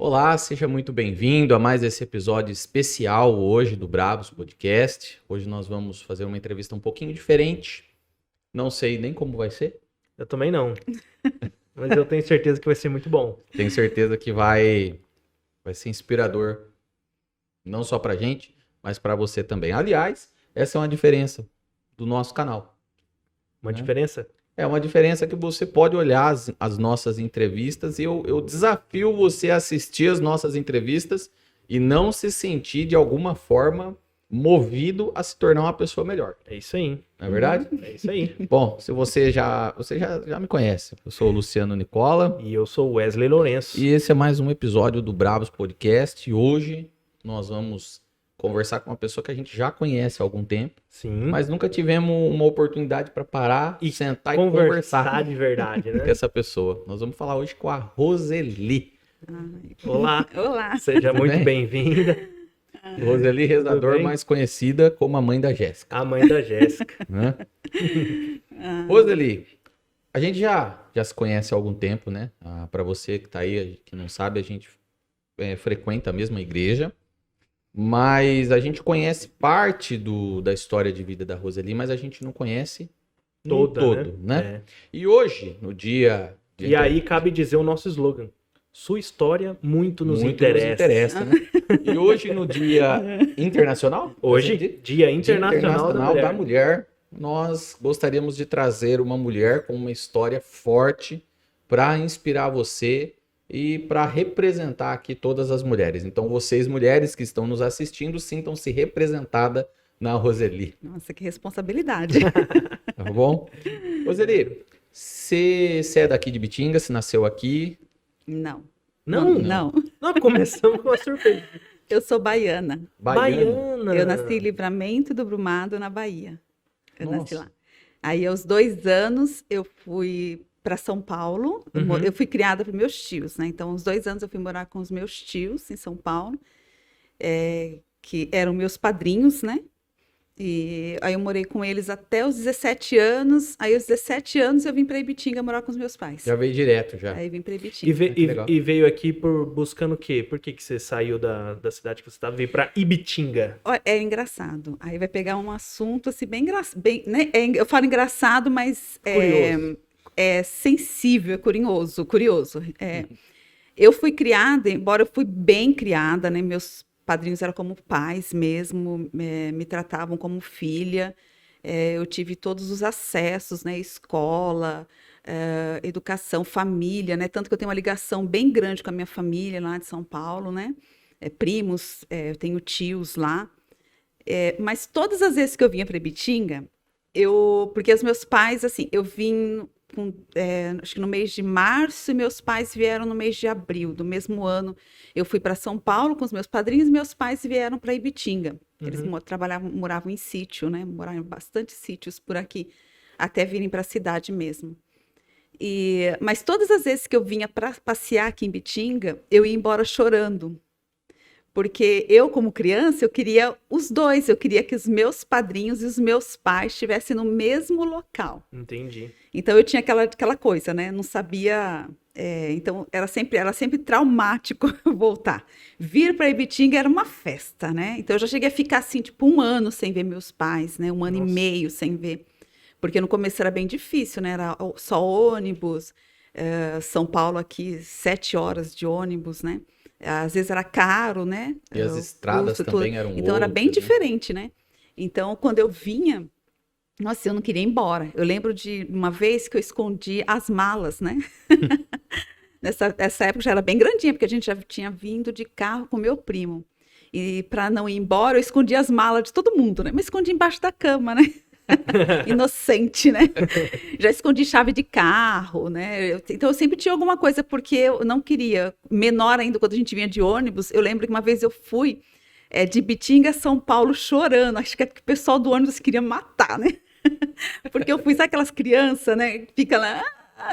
Olá, seja muito bem-vindo a mais esse episódio especial hoje do Brabos Podcast. Hoje nós vamos fazer uma entrevista um pouquinho diferente. Não sei nem como vai ser. Eu também não. Mas eu tenho certeza que vai ser muito bom. Tenho certeza que vai ser inspirador, não só pra gente, mas pra você também. Aliás, essa é uma diferença do nosso canal. Uma diferença? É uma diferença que você pode olhar as nossas entrevistas e eu desafio você a assistir as nossas entrevistas e não se sentir de alguma forma movido a se tornar uma pessoa melhor. É isso aí. Não é verdade? É isso aí. Bom, se você já me conhece. Eu sou o Luciano Nicola E eu sou o Wesley Lourenço. e esse é mais um episódio do Brabos Podcast. E hoje nós vamos conversar com uma pessoa que a gente já conhece há algum tempo, Sim. mas nunca tivemos uma oportunidade para parar e sentar e conversar de verdade, com né? essa pessoa. Nós vamos falar hoje com a Roseli. Olá. Olá. Seja muito bem? bem-vinda. Roseli, rezador, bem? mais conhecida como a mãe da Jéssica. A mãe da Jéssica. Né? Roseli, a gente já se conhece há algum tempo, né? Para você que tá aí, que não sabe, a gente frequenta a mesma igreja, mas a gente conhece parte da história de vida da Roseli, mas a gente não conhece Toda, todo, né? É. E hoje, no dia... E aí cabe dizer o nosso slogan. Sua história muito nos muito interessa. nos interessa, né? E hoje, no Dia Internacional? Hoje, Dia Dia Internacional da Mulher, nós gostaríamos de trazer uma mulher com uma história forte para inspirar você e para representar aqui todas as mulheres. Então, vocês, mulheres que estão nos assistindo, sintam-se representadas na Roseli. Nossa, que responsabilidade. Tá bom? Roseli, você é daqui de Bitinga, se nasceu aqui? Não. Não? Não. Nós começamos com uma surpresa. Eu sou baiana. Baiana. Eu nasci em Livramento do Brumado, na Bahia. Eu nasci Nossa. lá. Aí, aos 2 anos, eu fui para São Paulo. Uhum. Eu fui criada por meus tios, né? Então, aos 2 anos, eu fui morar com os meus tios em São Paulo, que eram meus padrinhos, né? E aí eu morei com eles até os 17 anos. Aí, aos 17 anos, eu vim para Ibitinga morar com os meus pais. Já veio direto, já. Aí, vim para E, Ibitinga. Que legal. e veio aqui buscando o quê? Por que você saiu da cidade que você estava? Veio pra Ibitinga. Ó, é engraçado. Aí vai pegar um assunto assim bem engraçado, né? Eu falo engraçado, mas Curioso. é sensível, é curioso. Eu fui criada, embora eu fui bem criada, né? Meus padrinhos eram como pais mesmo, me tratavam como filha. Eu tive todos os acessos, né? Escola, educação, família, né? Tanto que eu tenho uma ligação bem grande com a minha família lá de São Paulo, né? Primos, eu tenho tios lá. Mas todas as vezes que eu vinha para Ibitinga, porque os meus pais, assim, eu vim acho que no mês de março e meus pais vieram no mês de abril do mesmo ano. Eu fui para São Paulo com os meus padrinhos, meus pais vieram para Ibitinga. Eles moravam em sítio, né? Moravam em bastante sítios por aqui, até virem para a cidade mesmo. Mas todas as vezes que eu vinha para passear aqui em Ibitinga, eu ia embora chorando. Porque eu, como criança, eu queria os dois. Eu queria que os meus padrinhos e os meus pais estivessem no mesmo local. Entendi. Então, eu tinha aquela coisa, né? Não sabia... então, era sempre traumático voltar. Vir para Ibitinga era uma festa, né? Então, eu já cheguei a ficar, assim, tipo, 1 ano sem ver meus pais, né? 1 ano Nossa. e meio sem ver. Porque no começo era bem difícil, né? Era só ônibus. São Paulo aqui, 7 horas de ônibus, né? Às vezes era caro, né? E as estradas também eram Então era bem outras, né? diferente, né? Então, quando eu vinha, nossa, eu não queria ir embora. Eu lembro de uma vez que eu escondi as malas, né? Nessa época já era bem grandinha, porque a gente já tinha vindo de carro com meu primo. E para não ir embora, eu escondi as malas de todo mundo, né? Mas escondi embaixo da cama, né? Inocente, né? Já escondi chave de carro, né? Então eu sempre tinha alguma coisa, porque eu não queria. Menor ainda, quando a gente vinha de ônibus, eu lembro que uma vez eu fui de Ibitinga a São Paulo chorando. Acho que o pessoal do ônibus queria matar, né? Porque eu fui, sabe aquelas crianças, né? Fica lá,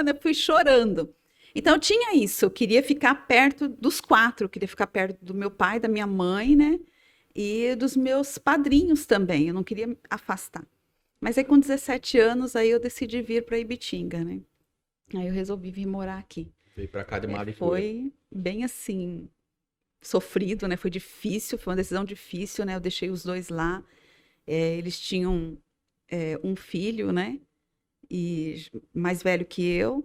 né? Fui chorando. Então eu tinha isso, eu queria ficar perto dos 4, eu queria ficar perto do meu pai, da minha mãe, né? E dos meus padrinhos também, eu não queria me afastar. Mas aí com 17 anos, aí eu decidi vir para Ibitinga, né? Aí eu resolvi vir morar aqui. Veio pra cá de Mariposa. Foi bem assim, sofrido, né? Foi difícil, foi uma decisão difícil, né? Eu deixei os dois lá. Eles tinham um filho, né? E mais velho que eu,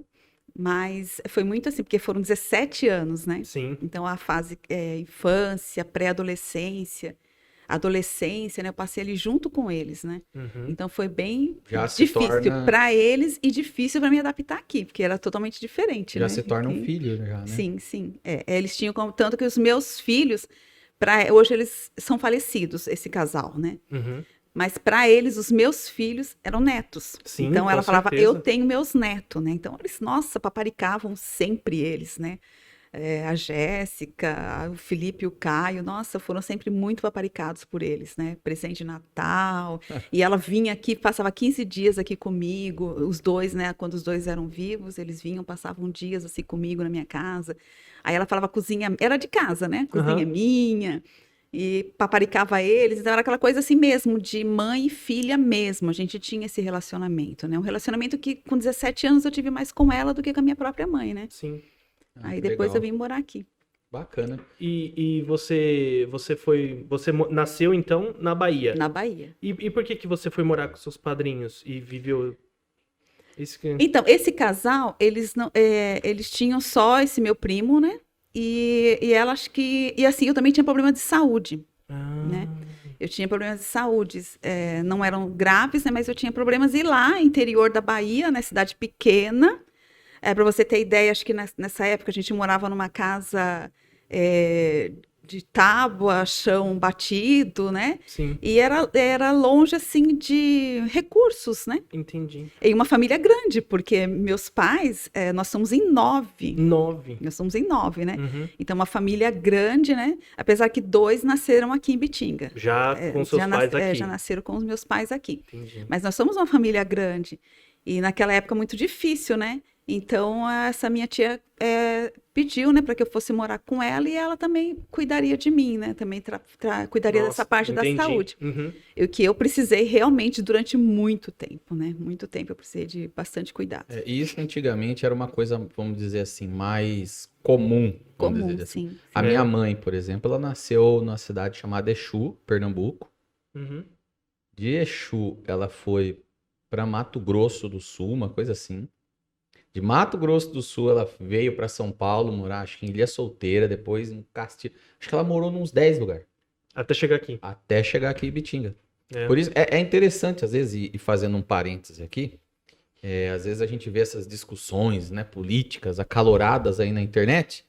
mas foi muito assim, porque foram 17 anos, né? Sim. Então a fase infância, pré-adolescência, adolescência, né? Eu passei ali junto com eles, né? Uhum. Então foi bem Já se difícil torna- para eles e difícil para me adaptar aqui, porque era totalmente diferente, Já né? se torna um Aqui- filho, já, né? Sim, sim. Eles tinham tanto que os meus filhos, hoje eles são falecidos, esse casal, né? Uhum. Mas para eles, os meus filhos eram netos. Sim, então com ela falava, certeza. eu tenho meus netos, né? Então eles, nossa, paparicavam sempre eles, né? A Jéssica, o Felipe e o Caio, nossa, foram sempre muito paparicados por eles, né? Presente de Natal. E ela vinha aqui, passava 15 dias aqui comigo, os dois, né? Quando os dois eram vivos, eles vinham, passavam dias assim comigo na minha casa. Aí ela falava cozinha, era de casa, né? Cozinha Aham. minha. E paparicava eles, então era aquela coisa assim mesmo, de mãe e filha mesmo. A gente tinha esse relacionamento, né? Um relacionamento que com 17 anos eu tive mais com ela do que com a minha própria mãe, né? Sim. Ah, Aí que depois legal. eu vim morar aqui. Bacana. E você nasceu então na Bahia. Na Bahia. E por que você foi morar com seus padrinhos e viveu isso que... Então, esse casal, eles não, eles tinham só esse meu primo, né? E ela acho que. E assim, eu também tinha problema de saúde, Ah, né? Eu tinha problemas de saúde, não eram graves, né? Mas eu tinha problemas. E lá, interior da Bahia, né? Cidade pequena. Para você ter ideia, acho que nessa época a gente morava numa casa de tábua, chão batido, né? sim, E era longe, assim, de recursos, né? entendi. E uma família grande, porque meus pais, nós somos em 9. 9. Nós somos em 9, né? Uhum. Então, uma família grande, né? Apesar que 2 nasceram aqui em Bitinga. Já com seus pais aqui. Já nasceram com os meus pais aqui. Entendi. Mas nós somos uma família grande. E naquela época muito difícil, né? Então, essa minha tia pediu, né, para que eu fosse morar com ela e ela também cuidaria de mim, né? Também cuidaria Nossa, dessa parte entendi. da saúde. Uhum. Que eu precisei realmente durante muito tempo, né? Muito tempo eu precisei de bastante cuidado. Isso antigamente era uma coisa, vamos dizer assim, mais comum. Vamos Comum, dizer assim. sim. A minha mãe, por exemplo, ela nasceu numa cidade chamada Exu, Pernambuco. Uhum. De Exu, ela foi para Mato Grosso do Sul, uma coisa assim. De Mato Grosso do Sul, ela veio para São Paulo morar, acho que em Ilha Solteira, depois em Castilho. Acho que ela morou nos 10 lugares, Até chegar aqui. até chegar aqui em Bitinga. É. Por isso, é interessante, às vezes, e fazendo um parêntese aqui, às vezes a gente vê essas discussões, né, políticas acaloradas aí na internet,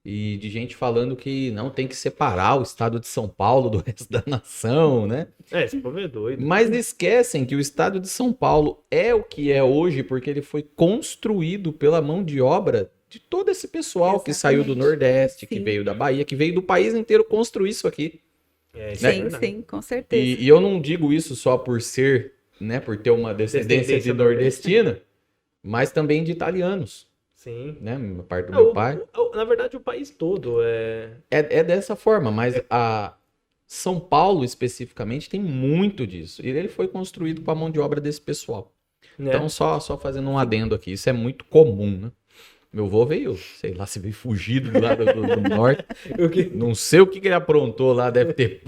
e de gente falando que não tem que separar o estado de São Paulo do resto da nação, né? Esse povo é doido. Mas esquecem que o estado de São Paulo é o que é hoje porque ele foi construído pela mão de obra de todo esse pessoal que saiu do Exatamente. Nordeste, que Sim. veio da Bahia, que veio do país inteiro construir isso aqui. Isso é Sim, verdade. sim, com certeza. E eu não digo isso só por ser, né, por ter uma descendência de Descendência nordestina, mas também de italianos, Sim. né? A parte do meu pai. Na verdade, o país todo É dessa forma, mas a São Paulo especificamente tem muito disso. E ele foi construído com a mão de obra desse pessoal. né? Então, só fazendo um adendo aqui, isso é muito comum, né? Meu avô veio, sei lá, se veio fugido lá do norte. O que- Não sei o que ele aprontou lá, deve ter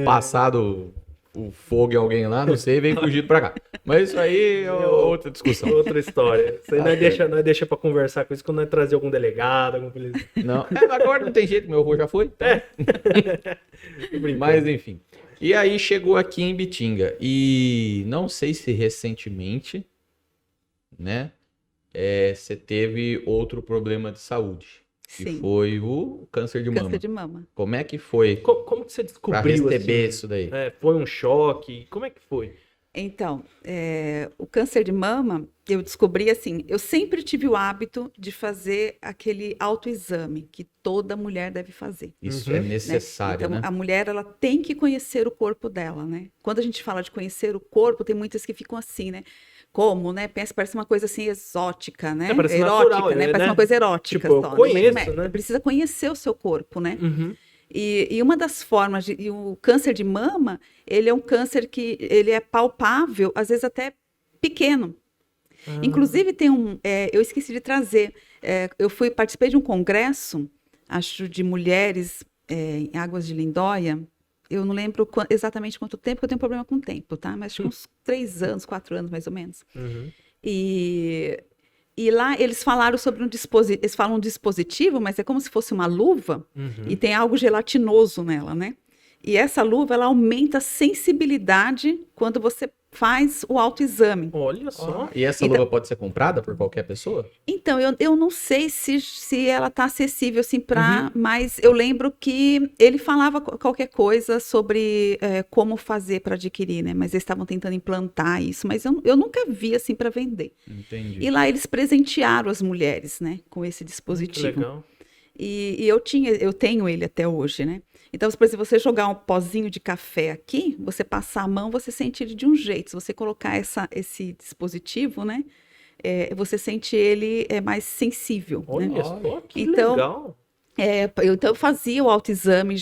passado o fogo em alguém lá, não sei, veio fugido pra cá. Mas isso aí é outra discussão. Outra história. Isso aí Tá nós deixa pra conversar com isso quando nós trazer algum delegado, algum polícia. Não, agora não tem jeito, meu avô já foi. Então. Tô brincando. Mas enfim. E aí chegou aqui em Bitinga. E não sei se recentemente, né, você teve outro problema de saúde. Que Sim. foi o câncer de mama. Câncer de mama. Como é que foi Como que você pra descobriu receber assim? isso daí? Foi um choque? Como é que foi? Então, o câncer de mama, eu descobri assim, eu sempre tive o hábito de fazer aquele autoexame que toda mulher deve fazer. Isso Uhum. é Né? necessário, Então, né? a mulher, ela tem que conhecer o corpo dela, né? Quando a gente fala de conhecer o corpo, tem muitas que ficam assim, né? Como, né? Parece uma coisa assim exótica, né? parece Erótica, natural, né? né? Parece uma coisa erótica Tipo, eu só. conheço, Mas né? precisa conhecer o seu corpo, né? Uhum. E uma das formas, e o câncer de mama, ele é um câncer que ele é palpável, às vezes até pequeno. Inclusive tem eu esqueci de trazer, participei de um congresso acho, de mulheres em Águas de Lindóia. Eu não lembro exatamente quanto tempo, porque eu tenho problema com o tempo, tá? Mas acho que uns 3 anos, 4 anos, mais ou menos. Uhum. E lá eles falaram sobre eles falam um dispositivo, mas é como se fosse uma luva e tem algo gelatinoso nela, né? E essa luva, ela aumenta a sensibilidade quando você faz o autoexame. Olha só. E essa Então- luva pode ser comprada por qualquer pessoa? Então, eu não sei se ela está acessível assim mas eu lembro que ele falava qualquer coisa sobre como fazer para adquirir, né? Mas eles estavam tentando implantar isso, mas eu nunca vi assim para vender. Entendi. E lá eles presentearam as mulheres, né, com esse Que dispositivo. legal. E eu tenho ele até hoje, né? Então, por exemplo, se você jogar um pozinho de café aqui, você passar a mão, você sente ele de um jeito. Se você colocar esse dispositivo, né? Você sente ele mais sensível, né? Olha só, que Então, legal. Então eu fazia o autoexame,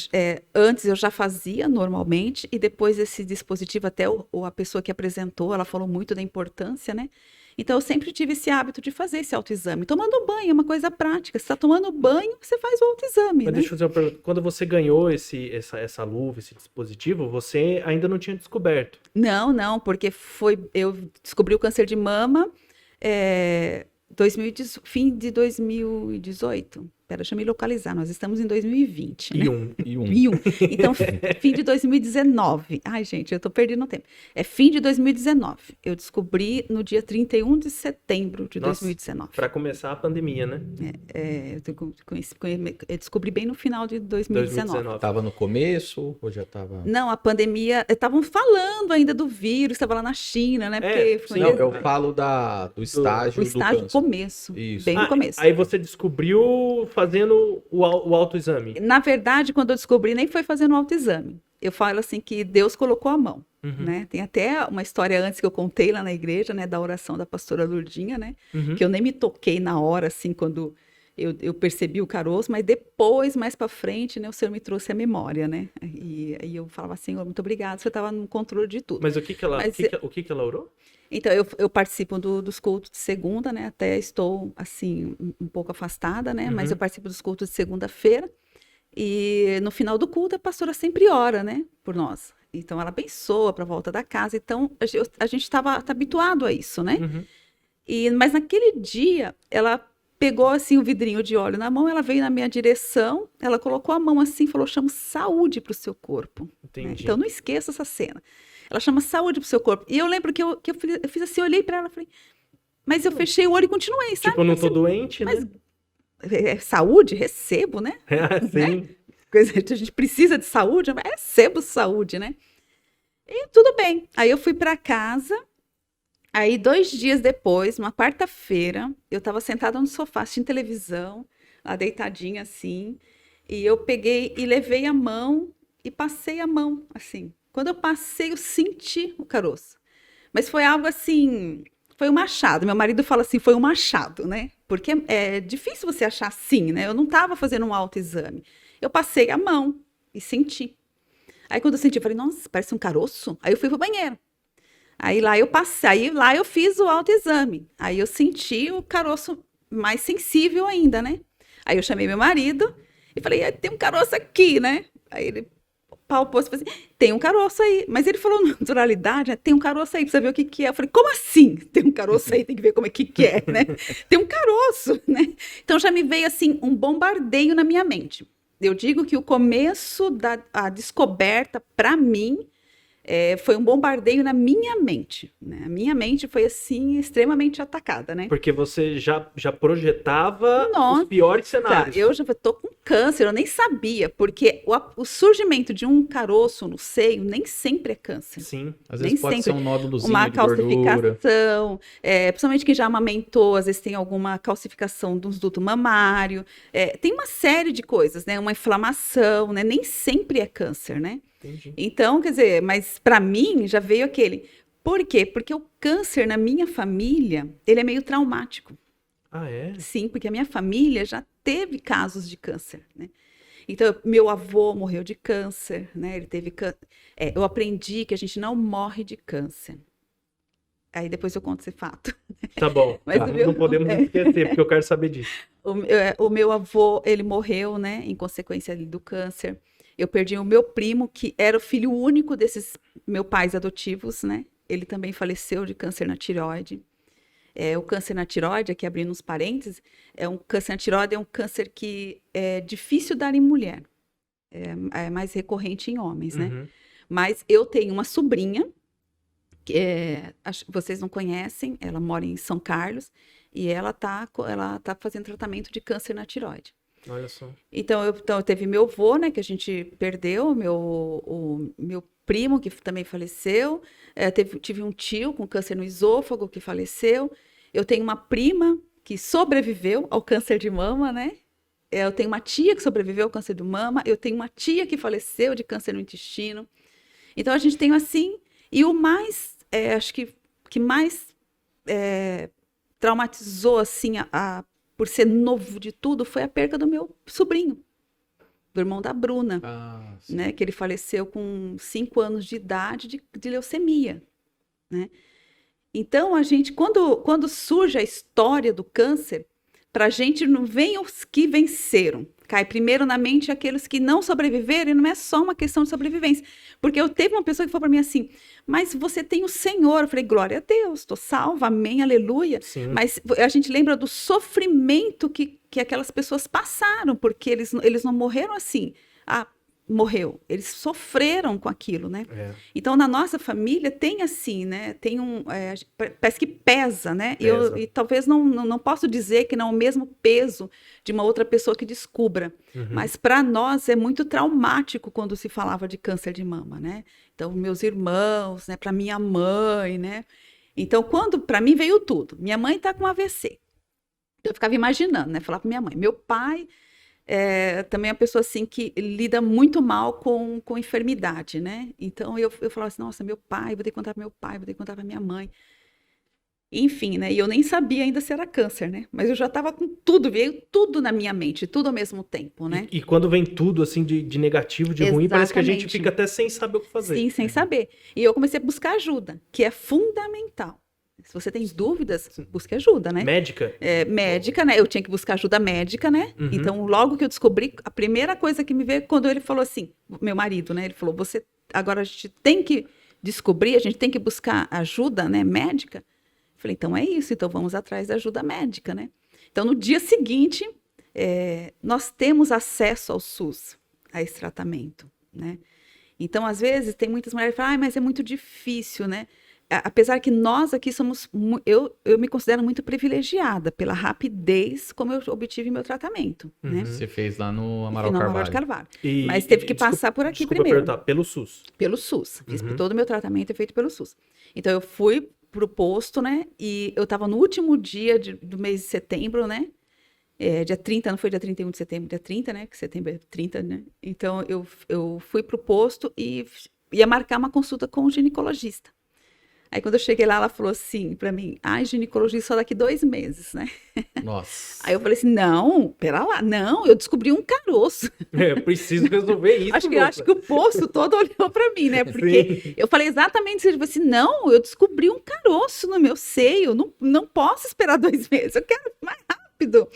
antes eu já fazia normalmente, e depois esse dispositivo, até a pessoa que apresentou, ela falou muito da importância, né? Então eu sempre tive esse hábito de fazer esse autoexame. Tomando banho é uma coisa prática. Você está tomando banho, você faz o autoexame, Mas né? deixa eu fazer uma pergunta. Quando você ganhou essa luva, esse dispositivo, você ainda não tinha descoberto. Não, porque eu descobri o câncer de mama fim de 2018. Pera, deixa eu me localizar. Nós estamos em 2020, né? E um. Então, fim de 2019. Ai, gente, eu tô perdendo tempo. É fim de 2019. Eu descobri no dia 31 de setembro de Nossa, 2019. Para começar a pandemia, né? Eu descobri bem no final de 2019. Tava no começo ou já tava... Não, a pandemia, estavam falando ainda do vírus, estava lá na China, né? sim. Não, eu falo do estágio o do estágio câncer. começo, Isso. bem no começo. Aí você descobriu fazendo o autoexame. Na verdade, quando eu descobri, nem foi fazendo autoexame. Eu falo assim que Deus colocou a mão, né? Tem até uma história antes que eu contei lá na igreja, né? Da oração da pastora Lurdinha, né? Que eu nem me toquei na hora, assim, quando eu percebi o caroço, mas depois, mais para frente, né? O Senhor me trouxe a memória, né? E eu falava, Senhor, muito obrigado, você estava no controle de tudo. Mas o que que ela orou? Então, eu participo dos cultos de segunda, né? Até estou, assim, um pouco afastada, né? Mas eu participo dos cultos de segunda-feira. E no final do culto, a pastora sempre ora, né? Por nós. Então, ela abençoa para a volta da casa. Então, a gente tá habituado a isso, né? Mas naquele dia, ela pegou, assim, o vidrinho de óleo na mão, ela veio na minha direção, ela colocou a mão assim e falou, chama saúde para o seu corpo. Né? Então, não esqueça essa cena. Ela chama saúde pro seu corpo. E eu lembro que eu fiz assim, eu olhei pra ela e falei, mas eu fechei o olho e continuei, sabe? Tipo, eu não tô doente, mas, né? Saúde, recebo, né? Sim. Né? A gente precisa de saúde, mas recebo saúde, né? E tudo bem. Aí eu fui pra casa, aí 2 dias depois, uma quarta-feira, eu tava sentada no sofá assistindo televisão, lá deitadinha assim, e eu peguei e levei a mão e passei a mão, assim. Quando eu passei, eu senti o caroço. Mas foi algo assim, foi um machado. Meu marido fala assim, foi um machado, né? Porque é difícil você achar assim, né? Eu não estava fazendo um autoexame. Eu passei a mão e senti. Aí quando eu senti, eu falei, nossa, parece um caroço. Aí eu fui pro banheiro. Aí lá eu passei, aí lá eu fiz o autoexame. Aí eu senti o caroço mais sensível ainda, né? Aí eu chamei meu marido e falei, tem um caroço aqui, né? Aí ele palpou e falou assim, tem um caroço aí. Mas ele falou naturalidade, né? Tem um caroço aí, precisa ver o que que é. Eu falei, como assim? Tem um caroço aí, tem que ver como é que é, né? Tem um caroço, né? Então já me veio assim um bombardeio na minha mente. Eu digo que o começo da descoberta, para mim, foi um bombardeio na minha mente, né? A minha mente foi, assim, extremamente atacada, né? Porque você já projetava Nossa, os piores cenários. eu já tô com câncer, eu nem sabia, porque o surgimento de um caroço no seio nem sempre é câncer. Sim. Às vezes Nem pode ser sempre. um nódulozinho Uma de gordura. calcificação, principalmente quem já amamentou, às vezes tem alguma calcificação do duto mamário, tem uma série de coisas, né? Uma inflamação, né? Nem sempre é câncer, né? Entendi. Então, quer dizer, mas para mim já veio aquele. Por quê? Porque o câncer na minha família, ele é meio traumático. Ah, é? Sim, porque a minha família já teve casos de câncer, né? Então, meu avô morreu de câncer, né? Ele teve câncer. Eu aprendi que a gente não morre de câncer. Aí depois eu conto esse fato. Tá bom. Mas Tá, o meu- não podemos esquecer, porque eu quero saber disso. O meu avô, ele morreu, né, em consequência ali do câncer. Eu perdi o meu primo, que era o filho único desses meus pais adotivos, né? Ele também faleceu de câncer na tireoide. O câncer na tireoide, aqui abrindo uns parênteses, câncer na tireoide é um câncer que é difícil dar em mulher. É mais recorrente em homens, né? Uhum. Mas eu tenho uma sobrinha, vocês não conhecem, ela mora em São Carlos, e ela tá fazendo tratamento de câncer na tireoide. Olha só. Então, teve meu avô, né, que a gente perdeu, o meu primo, que também faleceu, tive um tio com câncer no esôfago, que faleceu, eu tenho uma prima que sobreviveu ao câncer de mama, né, eu tenho uma tia que sobreviveu ao câncer de mama, eu tenho uma tia que faleceu de câncer no intestino, então a gente tem assim, e o mais, acho que mais traumatizou, assim, por ser novo de tudo, foi a perda do meu sobrinho, do irmão da Bruna, né? Que ele faleceu com 5 anos de idade de leucemia, né? Então, a gente, quando surge a história do câncer, para a gente não vem os que venceram. Cai primeiro na mente aqueles que não sobreviveram, e não é só uma questão de sobrevivência. Porque eu teve uma pessoa que falou para mim assim, mas você tem o Senhor. Eu falei, glória a Deus, estou salva, amém, aleluia. Sim. Mas a gente lembra do sofrimento que aquelas pessoas passaram, porque eles não morreram assim, morreu. Eles sofreram com aquilo, né? Então, na nossa família tem assim, né? Tem parece que pesa, né? Pesa. E talvez não posso dizer que não é o mesmo peso de uma outra pessoa que descubra. Uhum. Mas para nós é muito traumático quando se falava de câncer de mama, né? Então, meus irmãos, né? Para minha mãe, né? Então, para mim veio tudo. Minha mãe está com AVC. Eu ficava imaginando, né? Falar para minha mãe. Meu pai também é uma pessoa assim que lida muito mal com enfermidade, né? Então eu falava assim, nossa, meu pai, vou ter que contar para meu pai, vou ter que contar para minha mãe. Enfim, né? E eu nem sabia ainda se era câncer, né? Mas eu já estava com tudo, veio tudo na minha mente, tudo ao mesmo tempo, né? E quando vem tudo assim de negativo, de ruim, parece que a gente Exatamente. fica até sem saber o que fazer. Sim, sem saber. E eu comecei a buscar ajuda, que é fundamental. Se você tem dúvidas, busque ajuda, né? Médica? Médica, né? Eu tinha que buscar ajuda médica, né? Uhum. Então, logo que eu descobri, a primeira coisa que me veio quando ele falou assim, meu marido, né? Ele falou, agora a gente tem que descobrir, a gente tem que buscar ajuda, né? Médica. Eu falei, então é isso, então vamos atrás da ajuda médica, né? Então, no dia seguinte, nós temos acesso ao SUS, a esse tratamento, né? Então, às vezes, tem muitas mulheres que falam, mas é muito difícil, né? Apesar que nós aqui somos... Eu me considero muito privilegiada pela rapidez como eu obtive meu tratamento, né? Você fez lá no Amaral No Carvalho. Carvalho. E- Mas teve que desculpa- passar por aqui desculpa primeiro. perguntar, pelo SUS. Pelo SUS. Fiz Uhum. todo o meu tratamento é feito pelo SUS. Então, eu fui pro posto, né? E eu estava no último dia do mês de setembro, né? Dia 30, não foi dia 31 de setembro, dia 30, né? Que setembro é 30, né? Então, eu fui pro posto e ia marcar uma consulta com o ginecologista. Aí, quando eu cheguei lá, ela falou assim pra mim, ginecologista só daqui 2 meses, né? Nossa. Aí eu falei assim, não, pera lá, não, eu descobri um caroço. Preciso resolver isso, Acho moça. que o posto todo olhou pra mim, né? Porque Sim. eu falei exatamente isso. Ele falou assim, não, eu descobri um caroço no meu seio, não posso esperar 2 meses, eu quero mais rápido.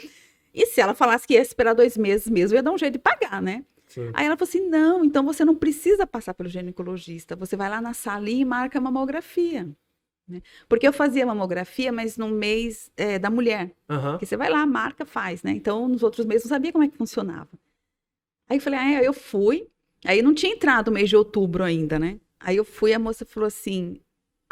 E se ela falasse que ia esperar 2 meses mesmo, eu ia dar um jeito de pagar, né? Sim. Aí ela falou assim, não, então você não precisa passar pelo ginecologista, você vai lá na salinha e marca a mamografia. Né? Porque eu fazia mamografia, mas no mês da mulher. Aham. Porque você vai lá, marca, faz, né? Então, nos outros meses, eu não sabia como é que funcionava. Aí eu falei, eu fui. Aí não tinha entrado o mês de outubro ainda, né? Aí eu fui, a moça falou assim,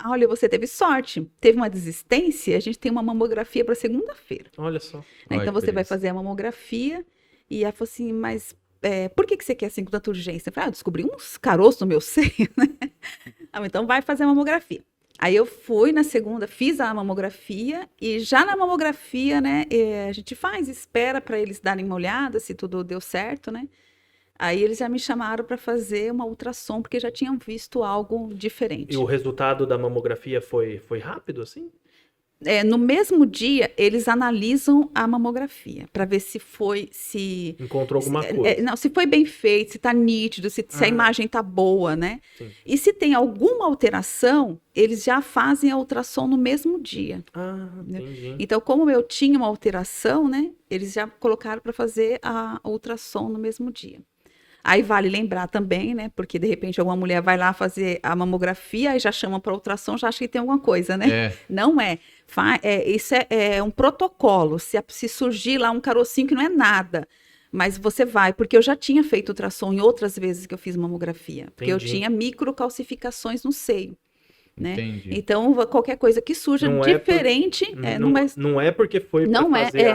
olha, você teve sorte, teve uma desistência, a gente tem uma mamografia para segunda-feira. Olha só. Né? Olha Então, que você vai beleza. fazer a mamografia. E ela falou assim, mas por que você quer assim com tanta urgência? Eu falei, eu descobri uns caroços no meu seio, né? Então vai fazer a mamografia. Aí eu fui na segunda, fiz a mamografia e já na mamografia, né, a gente espera para eles darem uma olhada se tudo deu certo, né? Aí eles já me chamaram para fazer uma ultrassom porque já tinham visto algo diferente. E o resultado da mamografia foi rápido, assim? No mesmo dia, eles analisam a mamografia para ver se Encontrou alguma coisa. não, se foi bem feito, se está nítido, se a imagem está boa, né? Sim. E se tem alguma alteração, eles já fazem a ultrassom no mesmo dia. Entendi. Então, como eu tinha uma alteração, né? Eles já colocaram para fazer a ultrassom no mesmo dia. Aí vale lembrar também, né? Porque de repente alguma mulher vai lá fazer a mamografia e já chama para ultrassom, já acha que tem alguma coisa, né? Não é. Isso é um protocolo. Se surgir lá um carocinho que não é nada, mas você vai, porque eu já tinha feito ultrassom em outras vezes que eu fiz mamografia, porque eu tinha microcalcificações no seio. Né? Entendi. Então, qualquer coisa que surja diferente... Não é porque foi para fazer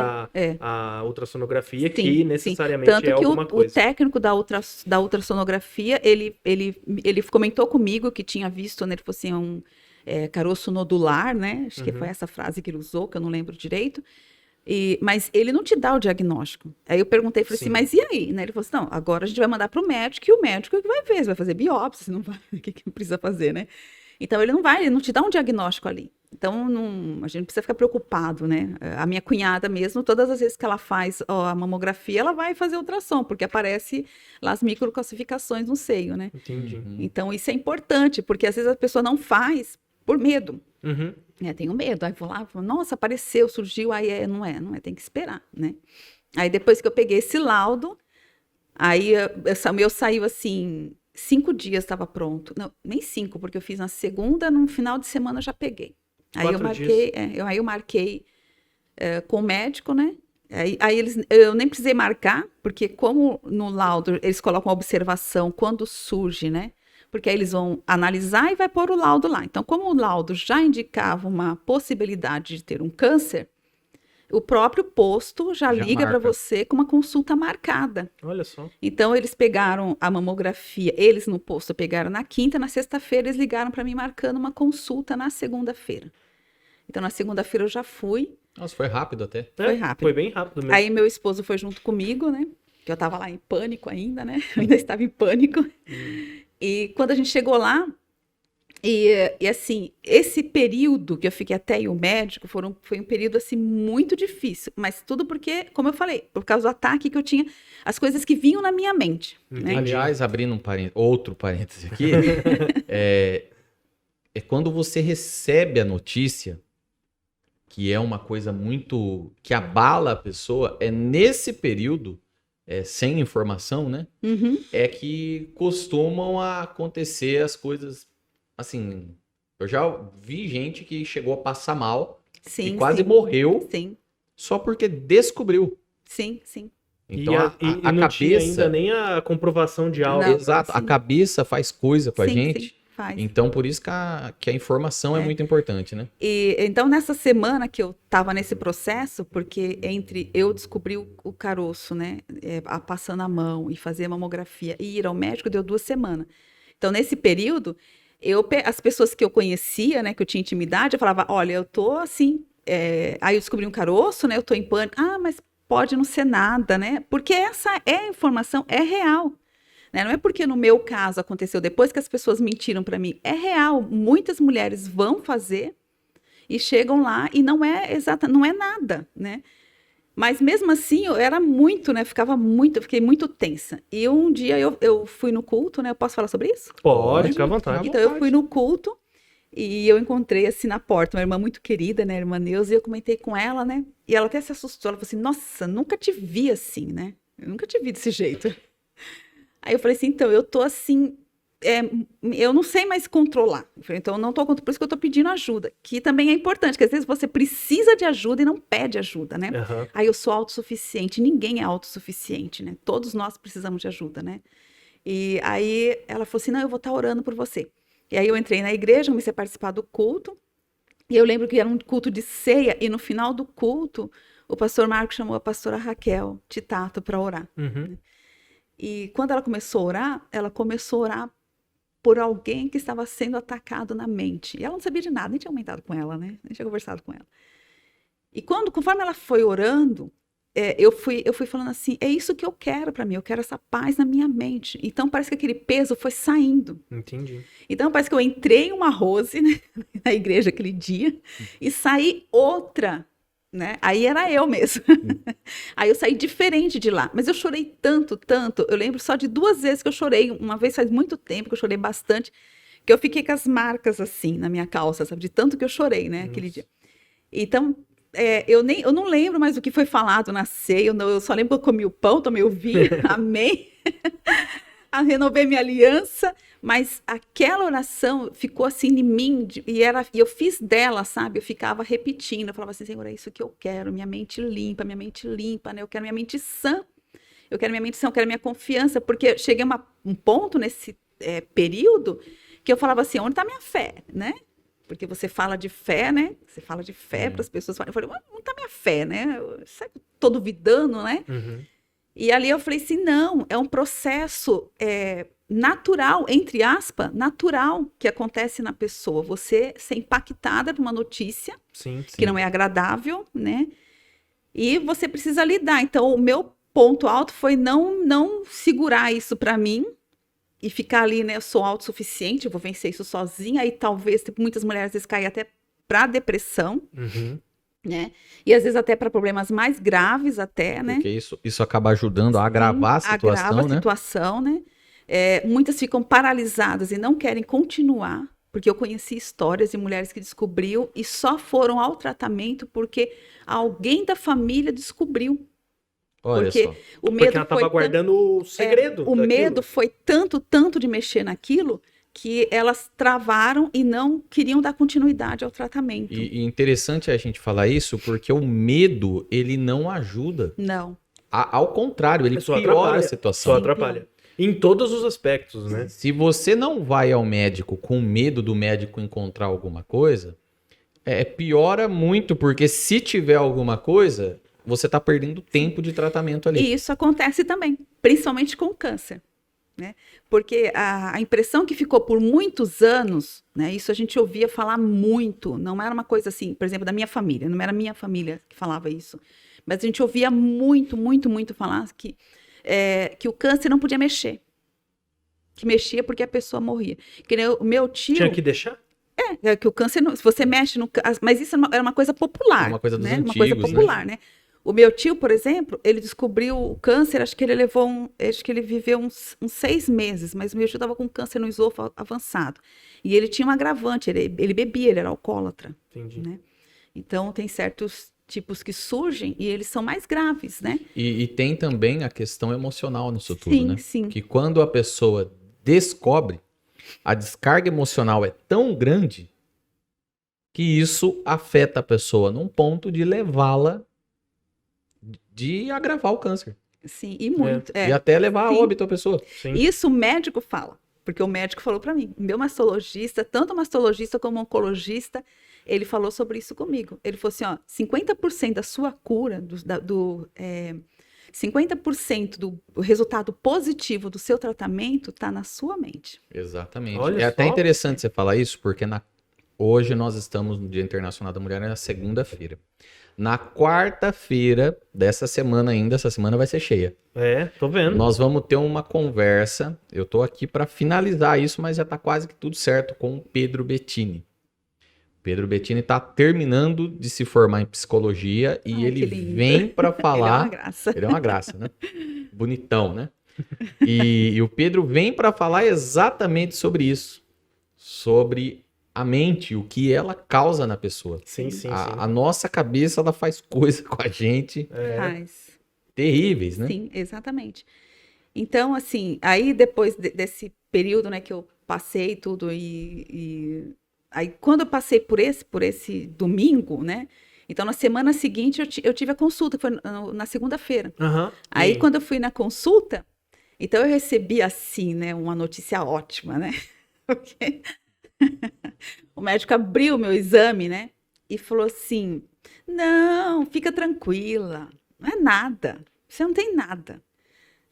a ultrassonografia que necessariamente Tanto é que alguma coisa. O técnico da ultrassonografia, ele comentou comigo que tinha visto, né, ele falou assim, caroço nodular, né? Acho que foi essa frase que ele usou, que eu não lembro direito. Mas ele não te dá o diagnóstico. Aí eu perguntei, falei assim, mas e aí? Né? Ele falou assim, não, agora a gente vai mandar para o médico e o médico vai ver, você vai fazer biópsia, você não vai, o que precisa fazer, né? Então, ele não te dá um diagnóstico ali. Então, a gente não precisa ficar preocupado, né? A minha cunhada mesmo, todas as vezes que ela faz a mamografia, ela vai fazer ultrassom, porque aparece lá as microcalcificações no seio, né? Entendi. Então, isso é importante, porque às vezes a pessoa não faz por medo. Uhum. Tenho medo. Aí vou lá, nossa, apareceu, surgiu, aí não é, tem que esperar, né? Aí depois que eu peguei esse laudo, aí o meu saiu assim... 5 dias estava pronto. Não, nem 5, porque eu fiz na segunda, no final de semana eu já peguei. Aí eu marquei com o médico, né? Eu nem precisei marcar, porque como no laudo eles colocam a observação quando surge, né? Porque aí eles vão analisar e vai pôr o laudo lá. Então, como o laudo já indicava uma possibilidade de ter um câncer, o próprio posto já liga para você com uma consulta marcada. Olha só. Então, eles pegaram a mamografia, eles no posto pegaram na quinta, na sexta-feira eles ligaram para mim marcando uma consulta na segunda-feira. Então, na segunda-feira eu já fui. Nossa, foi rápido até. Foi rápido. Foi bem rápido mesmo. Aí meu esposo foi junto comigo, né? Que eu estava lá em pânico ainda, né? Eu ainda estava em pânico. E quando a gente chegou lá, e assim, esse período que eu fiquei até ir o médico foi um período assim muito difícil, mas tudo porque, como eu falei, por causa do ataque que eu tinha, as coisas que vinham na minha mente. Né? Aliás, abrindo outro parêntese aqui, é quando você recebe a notícia, que é uma coisa muito que abala a pessoa, é nesse período, sem informação, né? Uhum. É que costumam acontecer as coisas. Assim, eu já vi gente que chegou a passar mal e quase morreu só porque descobriu. Sim. Então, a não cabeça... tinha ainda nem a comprovação de algo. Não, exato, a cabeça faz coisa com a gente. Sim, faz. Então, por isso que a informação é muito importante, né? Então, nessa semana que eu estava nesse processo, porque entre eu descobrir o caroço, né, passando a mão e fazer a mamografia e ir ao médico, deu 2 semanas. Então, nesse período... as pessoas que eu conhecia, né, que eu tinha intimidade, eu falava, olha, eu tô assim, aí eu descobri um caroço, né, eu tô em pânico, mas pode não ser nada, né, porque essa informação é real, né, não é porque no meu caso aconteceu depois que as pessoas mentiram para mim, é real, muitas mulheres vão fazer e chegam lá e não é nada, né. Mas mesmo assim, eu era muito, né? Fiquei muito tensa. E um dia eu fui no culto, né? Eu posso falar sobre isso? Pode, fica à vontade. Então eu fui no culto e eu encontrei assim na porta uma irmã muito querida, né? A irmã Neuza, e eu comentei com ela, né? E ela até se assustou. Ela falou assim: nossa, nunca te vi assim, né? Eu nunca te vi desse jeito. Aí eu falei assim: então, eu tô assim. Eu não sei mais controlar. Então, eu não estou controlando, por isso que eu estou pedindo ajuda. Que também é importante, que às vezes você precisa de ajuda e não pede ajuda, né? Uhum. Aí eu sou autossuficiente, ninguém é autossuficiente, né? Todos nós precisamos de ajuda, né? E aí ela falou assim, não, eu vou estar orando por você. E aí eu entrei na igreja, comecei a participar do culto, e eu lembro que era um culto de ceia, e no final do culto, o pastor Marco chamou a pastora Raquel Titato para orar. Uhum. E quando ela começou a orar por alguém que estava sendo atacado na mente. E ela não sabia de nada, nem tinha comentado com ela, né? Nem tinha conversado com ela. E conforme ela foi orando, eu fui falando assim, é isso que eu quero para mim, eu quero essa paz na minha mente. Então parece que aquele peso foi saindo. Entendi. Então parece que eu entrei em uma Rose, né, na igreja aquele dia e saí outra, né? Aí era eu mesmo. Aí eu saí diferente de lá. Mas eu chorei tanto, tanto. Eu lembro só de 2 vezes que eu chorei. Uma vez faz muito tempo que eu chorei bastante, que eu fiquei com as marcas assim na minha calça, sabe? De tanto que eu chorei, né, aquele dia. Então eu não lembro mais o que foi falado na ceia, eu só lembro que eu comi o pão, tomei o vinho, amei, renovei minha aliança, mas aquela oração ficou assim em mim, e eu fiz dela, sabe? Eu ficava repetindo, eu falava assim, Senhor, é isso que eu quero, minha mente limpa, né? Eu quero minha mente sã, eu quero minha confiança, porque eu cheguei a um ponto nesse período que eu falava assim, onde está minha fé, né? Porque você fala de fé, né? Você fala de fé para as pessoas. Eu falei, onde está minha fé, né? Sabe, tô duvidando, né? Uhum. E ali eu falei assim, não, é um processo natural, entre aspas, natural que acontece na pessoa. Você ser impactada por uma notícia Sim. que não é agradável, né? E você precisa lidar. Então, o meu ponto alto foi não segurar isso para mim, e ficar ali, né, eu sou autossuficiente, eu vou vencer isso sozinha, aí talvez, muitas mulheres às vezes caem até para depressão, né, e às vezes até para problemas mais graves até, né. Porque isso acaba ajudando a agravar a situação, agrava né? a situação, né. Muitas ficam paralisadas e não querem continuar, porque eu conheci histórias de mulheres que descobriu e só foram ao tratamento porque alguém da família descobriu. Olha Porque só. o medo Porque ela estava guardando o segredo. o medo foi tanto de mexer naquilo que elas travaram e não queriam dar continuidade ao tratamento. E interessante a gente falar isso porque o medo, ele não ajuda. Não. Ao contrário, ele Só piora atrapalha. a situação. Só atrapalha. Em todos os aspectos, né? Se você não vai ao médico com medo do médico encontrar alguma coisa, piora muito, porque se tiver alguma coisa, você está perdendo tempo de tratamento ali. E isso acontece também, principalmente com o câncer, né? Porque a impressão que ficou por muitos anos, né? Isso a gente ouvia falar muito, não era uma coisa assim, por exemplo, da minha família, não era minha família que falava isso, mas a gente ouvia muito falar que o câncer não podia mexer, que mexia porque a pessoa morria. Que nem o meu tio... Tinha que deixar? que o câncer, se você mexe no câncer, mas isso era uma coisa popular, Uma coisa dos né? antigos, Uma coisa popular, né? O meu tio, por exemplo, ele descobriu o câncer, acho que ele viveu uns 6 meses, mas o meu tio estava com câncer no esôfago avançado. E ele tinha um agravante, ele bebia, ele era alcoólatra. Entendi. Né? Então, tem certos tipos que surgem e eles são mais graves, né? E tem também a questão emocional nisso tudo, né? Sim. Que quando a pessoa descobre, a descarga emocional é tão grande que isso afeta a pessoa num ponto de levá-la de agravar o câncer. Sim, e muito. E até levar a óbito a pessoa. Sim. Isso o médico fala, porque o médico falou para mim. O meu mastologista, tanto mastologista como oncologista, ele falou sobre isso comigo. Ele falou assim, ó, 50% da sua cura, 50% do resultado positivo do seu tratamento está na sua mente. Exatamente. Olha É até só. interessante você falar isso, porque hoje nós estamos no Dia Internacional da Mulher, na segunda-feira. Na quarta-feira dessa semana ainda, essa semana vai ser cheia. Tô vendo. Nós vamos ter uma conversa, eu tô aqui para finalizar isso, mas já tá quase que tudo certo com o Pedro Bettini. Pedro Bettini tá terminando de se formar em psicologia e ele vem para falar... Ele é uma graça. Ele é uma graça, né? Bonitão, né? E o Pedro vem para falar exatamente sobre isso. Sobre a mente, o que ela causa na pessoa. Sim. A nossa cabeça, ela faz coisa com a gente Faz. terríveis, né? Sim, exatamente. Então, assim, aí depois desse período, né, que eu passei tudo aí quando eu passei por esse domingo, né, então na semana seguinte eu tive a consulta, foi na segunda-feira. Aí quando eu fui na consulta, então eu recebi assim, né, uma notícia ótima, né, porque o médico abriu o meu exame, né, e falou assim, não, fica tranquila, não é nada, você não tem nada.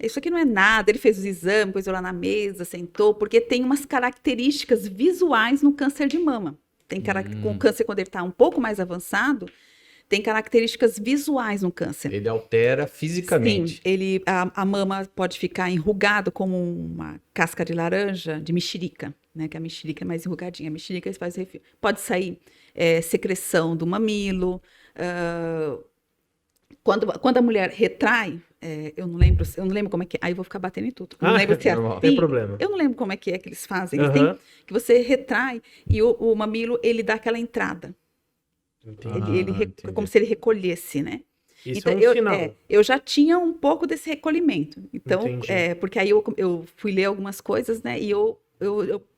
Isso aqui não é nada. Ele fez os exames, pôs eu lá na mesa, sentou, porque tem umas características visuais no câncer de mama. Com o câncer, quando ele está um pouco mais avançado, tem características visuais no câncer. Ele altera fisicamente. Sim, a mama pode ficar enrugado como uma casca de laranja, de mexerica, né? Que a mexerica é mais enrugadinha. A mexerica faz pode sair secreção do mamilo. Quando a mulher retrai, eu não lembro como é que é. Aí eu vou ficar batendo em tudo. Não lembro se é normal. assim. Tem problema. Eu não lembro como é que eles fazem. Aham. Que você retrai e o mamilo, ele dá aquela entrada. Entendi. Entendi. Como se ele recolhesse, né? Isso Então, é um sinal. eu já tinha um pouco desse recolhimento. Então, Entendi. porque aí eu fui ler algumas coisas, né? E eu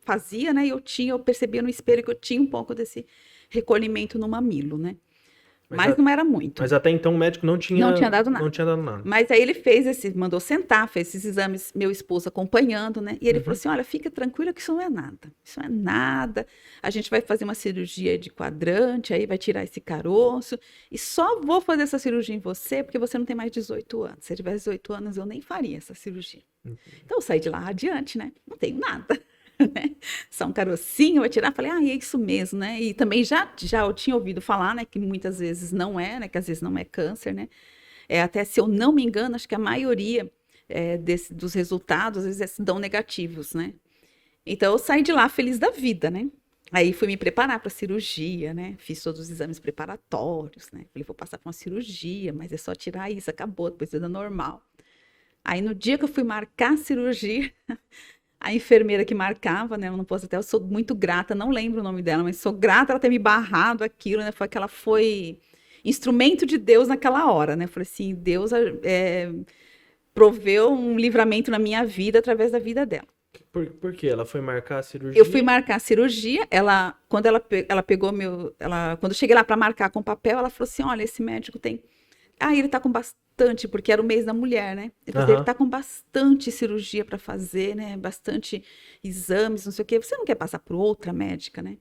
fazia, né? Eu percebia no espelho que eu tinha um pouco desse recolhimento no mamilo, né? Mas não era muito. Mas até então o médico não tinha dado nada. Não tinha dado nada. Mas aí ele mandou sentar, fez esses exames, meu esposo acompanhando, né? E ele falou assim: olha, fica tranquila que isso não é nada. Isso não é nada. A gente vai fazer uma cirurgia de quadrante, aí vai tirar esse caroço. E só vou fazer essa cirurgia em você porque você não tem mais 18 anos. Se eu tivesse 18 anos, eu nem faria essa cirurgia. Então eu saí de lá adiante, né? Não tenho nada. Né? Só um carocinho, vai tirar. Falei, é isso mesmo, né? E também já eu tinha ouvido falar, né? Que muitas vezes não é, né? Que às vezes não é câncer, né? Até se eu não me engano, acho que a maioria dos resultados, às vezes, dão negativos, né? Então, eu saí de lá feliz da vida, né? Aí fui me preparar para a cirurgia, né? Fiz todos os exames preparatórios, né? Falei, vou passar por uma cirurgia, mas é só tirar isso, acabou, depois tudo normal. Aí, no dia que eu fui marcar a cirurgia... A enfermeira que marcava, né? Eu não posso até, eu sou muito grata, não lembro o nome dela, mas sou grata ela ter me barrado aquilo, né? Foi que ela foi instrumento de Deus naquela hora, né? Falei assim, Deus proveu um livramento na minha vida através da vida dela. Por quê? Ela foi marcar a cirurgia? Eu fui marcar a cirurgia, quando ela pegou quando eu cheguei lá para marcar com papel, ela falou assim, olha, esse médico tem... ele tá com bastante, porque era o mês da mulher, né? Ele tá com bastante cirurgia para fazer, né? Bastante exames, não sei o quê. Você não quer passar por outra médica, né?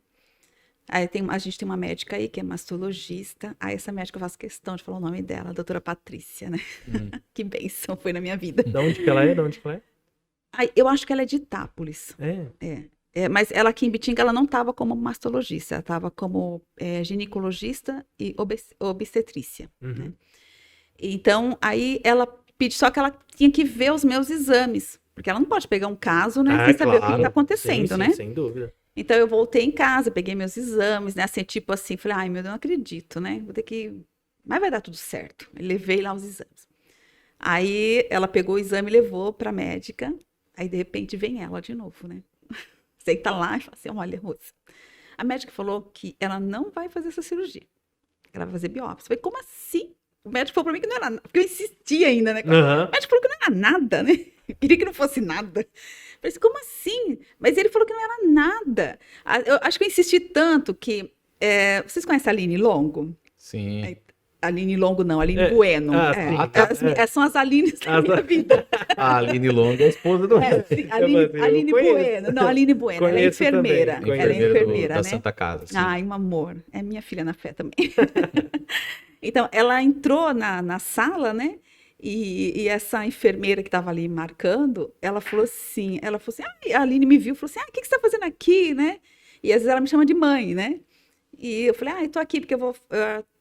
Aí a gente tem uma médica aí que é mastologista. Aí essa médica eu faço questão de falar o nome dela, a doutora Patrícia, né? Que bênção foi na minha vida. De onde que ela é? Eu acho que ela é de Itápolis. Mas ela aqui em Bitinga, ela não estava como mastologista, ela estava como ginecologista e obstetrícia, né? Então, aí ela pediu, só que ela tinha que ver os meus exames, porque ela não pode pegar um caso, né, sem saber o que está acontecendo, sim, né? Sem dúvida. Então, eu voltei em casa, peguei meus exames, né, assim, tipo assim, falei, ai, meu Deus, não acredito, né, vou ter que... Mas vai dar tudo certo. Eu levei lá os exames. Aí, ela pegou o exame e levou para a médica, aí, de repente, vem ela de novo, né? Senta lá e fala assim, olha, Rosa, a médica falou que ela não vai fazer essa cirurgia, ela vai fazer biópsia. Eu falei, como assim? O médico falou pra mim que não era nada, porque eu insistia ainda, né? O médico falou que não era nada, né? Eu queria que não fosse nada. Eu falei assim, como assim? Mas ele falou que não era nada. Eu acho que eu insisti tanto que... vocês conhecem a Aline Longo? Sim. Aline Longo não, Aline Bueno. São as Alines da minha vida. A Aline Longo é a esposa do... Aline Bueno. Não, Aline Bueno, ela é enfermeira. Ela é enfermeira, da né? Santa Casa. Sim. Ai, um amor. É minha filha na fé também. Então, ela entrou na sala, né? E essa enfermeira que estava ali marcando, ela falou assim, a Aline me viu, falou assim, o que você está fazendo aqui, né? E às vezes ela me chama de mãe, né? E eu falei, eu tô aqui porque eu vou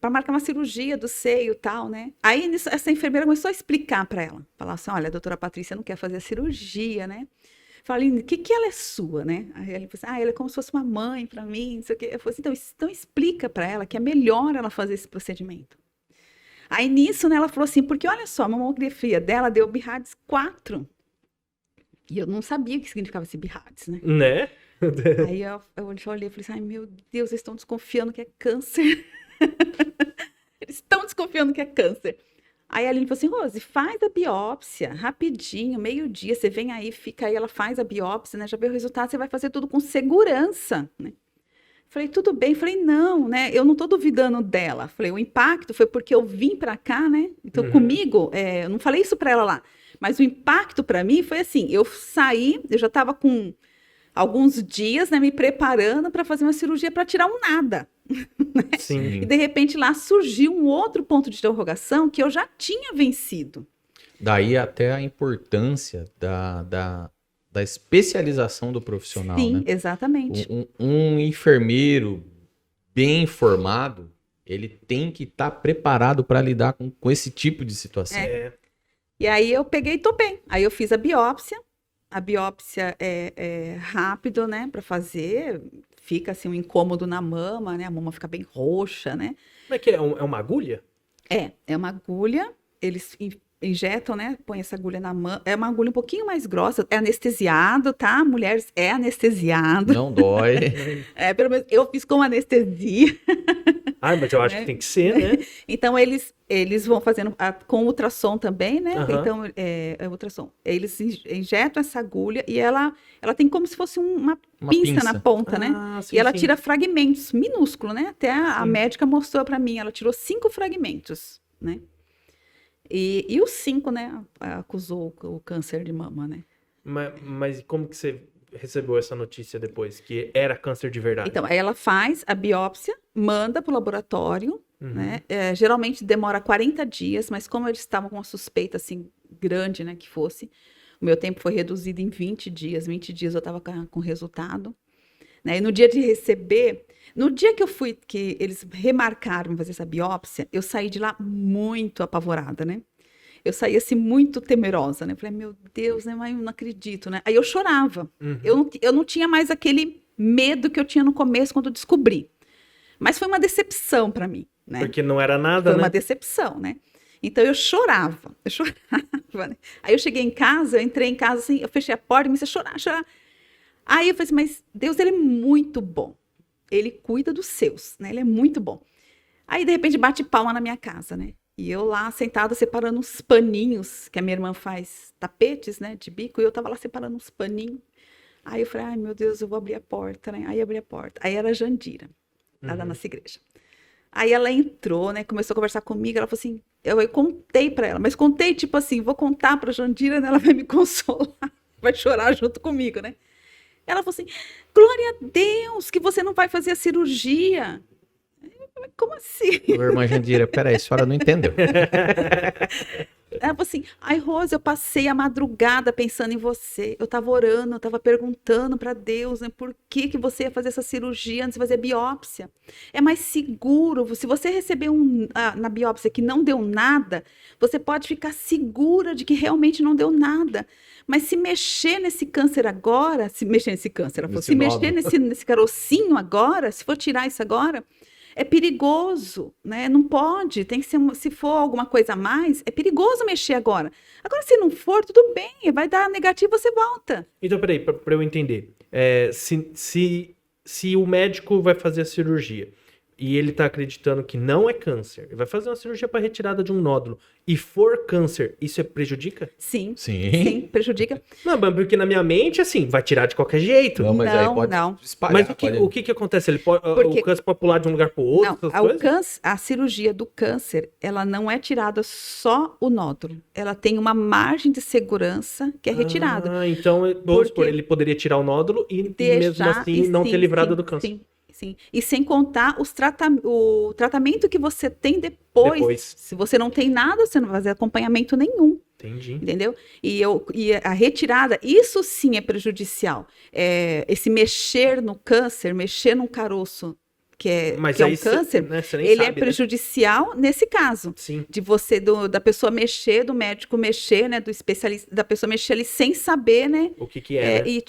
para marcar uma cirurgia do seio e tal, né? Aí essa enfermeira começou a explicar para ela, falar assim, olha, a doutora Patrícia não quer fazer a cirurgia, né? Falei, o que ela é sua, né? Aí ela falou assim, ela é como se fosse uma mãe para mim, não sei o quê. Eu falei assim, então explica para ela que é melhor ela fazer esse procedimento. Aí nisso, né, ela falou assim, porque olha só, a mamografia dela deu BIRADS 4. E eu não sabia o que significava esse BIRADS, né? Né? Aí eu já olhei e falei assim, ai meu Deus, eles estão desconfiando que é câncer. Eles estão desconfiando que é câncer. Aí a Aline falou assim, Rose, faz a biópsia, rapidinho, meio-dia, você vem aí, fica aí, ela faz a biópsia, né, já vê o resultado, você vai fazer tudo com segurança, né? Falei, tudo bem. Falei, não, né, eu não tô duvidando dela. Falei, o impacto foi porque eu vim pra cá, né, então comigo, eu não falei isso pra ela lá, mas o impacto pra mim foi assim, eu saí, eu já tava com alguns dias, né, me preparando para fazer uma cirurgia para tirar um nada. Né? Sim. E de repente lá surgiu um outro ponto de interrogação que eu já tinha vencido. Daí até a importância da especialização do profissional, Sim, né? exatamente. Um enfermeiro bem informado, ele tem que estar preparado para lidar com esse tipo de situação. E aí eu peguei e topei. Aí eu fiz a biópsia. A biópsia é rápido, né, para fazer. Fica assim um incômodo na mama, né? A mama fica bem roxa, né? Como é que é? É uma agulha? É uma agulha. Eles injetam, né? Põe essa agulha na mama. É uma agulha um pouquinho mais grossa. É anestesiado, tá? Mulheres, é anestesiado. Não dói. Pelo menos eu fiz com anestesia. Ah, mas eu acho que tem que ser, né? Então, eles vão fazendo com ultrassom também, né? Aham. Então, é ultrassom. Eles injetam essa agulha e ela tem como se fosse uma pinça na ponta, né? Ah, sim, E ela sim. tira fragmentos minúsculos, né? Até a Sim. médica mostrou para mim, ela tirou 5 fragmentos, né? E os 5, né? Acusou o câncer de mama, né? Mas como que você recebeu essa notícia depois? Que era câncer de verdade? Então, aí ela faz a biópsia, manda para o laboratório, Uhum. né? Geralmente demora 40 dias, mas como eles estavam com uma suspeita assim grande, né, que fosse, o meu tempo foi reduzido em 20 dias. 20 dias eu estava com resultado, né? E no dia de receber, no dia que que eles remarcaram fazer essa biópsia, eu saí de lá muito apavorada, né? Eu saí assim muito temerosa, né? Falei, meu Deus, né? Mas eu não acredito, né? Aí eu chorava. Uhum. Eu não tinha mais aquele medo que eu tinha no começo quando eu descobri. Mas foi uma decepção para mim, né? Porque não era nada, Foi né? uma decepção, né? Então eu chorava, né? Aí eu cheguei em casa, eu entrei em casa assim, eu fechei a porta e comecei a chorar. Aí eu falei assim, mas Deus, ele é muito bom. Ele cuida dos seus, né? Ele é muito bom. Aí de repente bate palma na minha casa, né? E eu lá sentada separando uns paninhos, que a minha irmã faz tapetes, né, de bico, e eu tava lá separando uns paninhos. Aí eu falei, ai meu Deus, eu vou abrir a porta, né? Aí abri a porta. Aí era a Jandira, lá da nossa igreja. Aí ela entrou, né? Começou a conversar comigo. Ela falou assim: eu contei pra ela, mas contei tipo assim: vou contar pra Jandira, né? Ela vai me consolar, vai chorar junto comigo, né? Ela falou assim: glória a Deus que você não vai fazer a cirurgia. Eu falei, como assim? Ô, irmã Jandira, peraí, a senhora não entendeu. Ela falou assim: ai, Rose, eu passei a madrugada pensando em você. Eu tava orando, eu tava perguntando para Deus, né, por que você ia fazer essa cirurgia antes de fazer biópsia. É mais seguro. Se você receber na biópsia que não deu nada, você pode ficar segura de que realmente não deu nada. Mas se mexer nesse câncer agora, se mexer nesse câncer, ela falou, se mexer nesse carocinho agora, se for tirar isso agora, é perigoso, né? Não pode, tem que ser, se for alguma coisa a mais, é perigoso mexer agora. Agora, se não for, tudo bem, vai dar negativo, você volta. Então, peraí, pra eu entender. Se o médico vai fazer a cirurgia e ele tá acreditando que não é câncer, ele vai fazer uma cirurgia para retirada de um nódulo e for câncer, isso prejudica? Sim, Sim. sim, prejudica. Não, mas porque na minha mente, assim, vai tirar de qualquer jeito. Não, mas aí pode não. espalhar. Mas o que acontece? O câncer pode pular de um lugar pro outro? Não, essas coisas? a cirurgia do câncer, ela não é tirada só o nódulo. Ela tem uma margem de segurança que é retirada. Ah, então, vamos supor, ele poderia tirar o nódulo e mesmo assim não ter livrado do câncer. Sim. E sem contar o tratamento que você tem depois. Se você não tem nada, você não vai fazer acompanhamento nenhum. Entendi. Entendeu? E a retirada, isso sim é prejudicial. Esse mexer no câncer, mexer num caroço que é um câncer, né, ele é prejudicial nesse caso. Sim. De você, da pessoa mexer, do médico mexer, né, do especialista, da pessoa mexer ali sem saber, né? O que é, né? E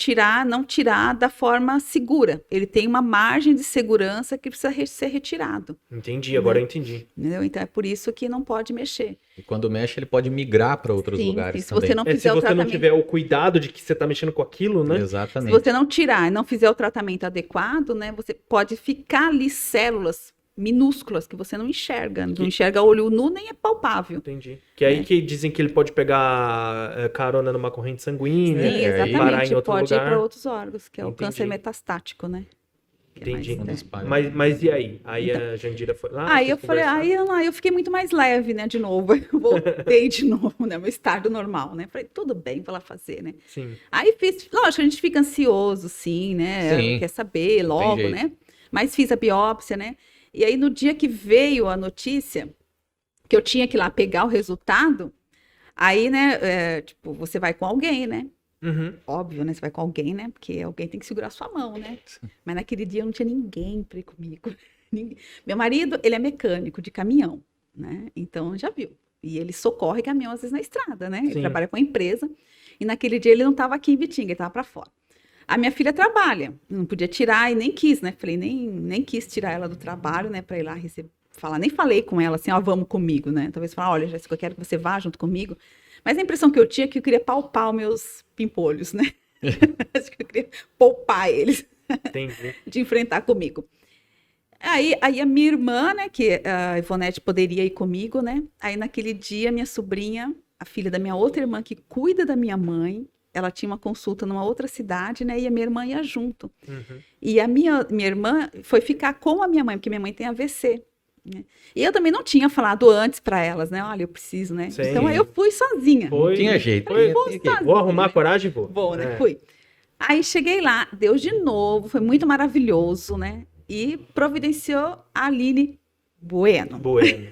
não tirar da forma segura. Ele tem uma margem de segurança que precisa ser retirado. Entendi, agora eu entendi. Entendeu? Então é por isso que não pode mexer. E quando mexe, ele pode migrar para outros lugares se você também. não fizer se o você tratamento, não tiver o cuidado de que você está mexendo com aquilo, né? Exatamente. se você não tirar e não fizer o tratamento adequado, né, você pode ficar ali células minúsculas que você não enxerga. Não enxerga a olho nu, nem é palpável. Entendi. Que é aí que dizem que ele pode pegar carona numa corrente sanguínea, Sim, exatamente. parar em outro pode lugar. ir para outros órgãos, que é o Entendi. câncer metastático, né? Entendi. Mais, Mas e aí? Aí a Jandira foi lá. Aí eu falei, aí eu fiquei muito mais leve, né, de novo. Eu voltei de novo, né, meu estado normal, né? Falei, tudo bem, vou lá fazer, né? Sim. Aí fiz, lógico, a gente fica ansioso, sim, né? Sim. Quer saber logo, né? Mas fiz a biópsia, né? E aí no dia que veio a notícia, que eu tinha que ir lá pegar o resultado, aí, né, tipo, você vai com alguém, né? Uhum. Óbvio, né? Você vai com alguém, né? Porque alguém tem que segurar sua mão, né? Mas naquele dia não tinha ninguém pra ir comigo. Meu marido, ele é mecânico de caminhão, né? Então, já viu. E ele socorre caminhão, às vezes, na estrada, né? Ele Sim. trabalha com a empresa. E naquele dia ele não estava aqui em Bitinga, ele estava para fora. A minha filha trabalha, não podia tirar e nem quis, né? Falei, nem quis tirar ela do trabalho, né? Para ir lá falar. Nem falei com ela assim, ó, vamos comigo, né? Talvez falar, olha, Jéssica, eu quero que você vá junto comigo. Mas a impressão que eu tinha é que eu queria palpar os meus pimpolhos, né? Acho que eu queria poupar eles Entendi. de enfrentar comigo. Aí a minha irmã, né, que a Ivonete poderia ir comigo, né? Aí naquele dia, minha sobrinha, a filha da minha outra irmã, que cuida da minha mãe, ela tinha uma consulta numa outra cidade, né? E a minha irmã ia junto. Uhum. E a minha irmã foi ficar com a minha mãe, porque minha mãe tem AVC. Né? E eu também não tinha falado antes para elas, né? Olha, eu preciso, né? Sim. Então aí eu fui sozinha. Foi. Tinha jeito. Foi. tinha que ir. Vou arrumar coragem, vou. Bom, né? É. Fui. Aí cheguei lá, Deus de novo, foi muito maravilhoso, né? E providenciou a Aline Bueno. Bueno.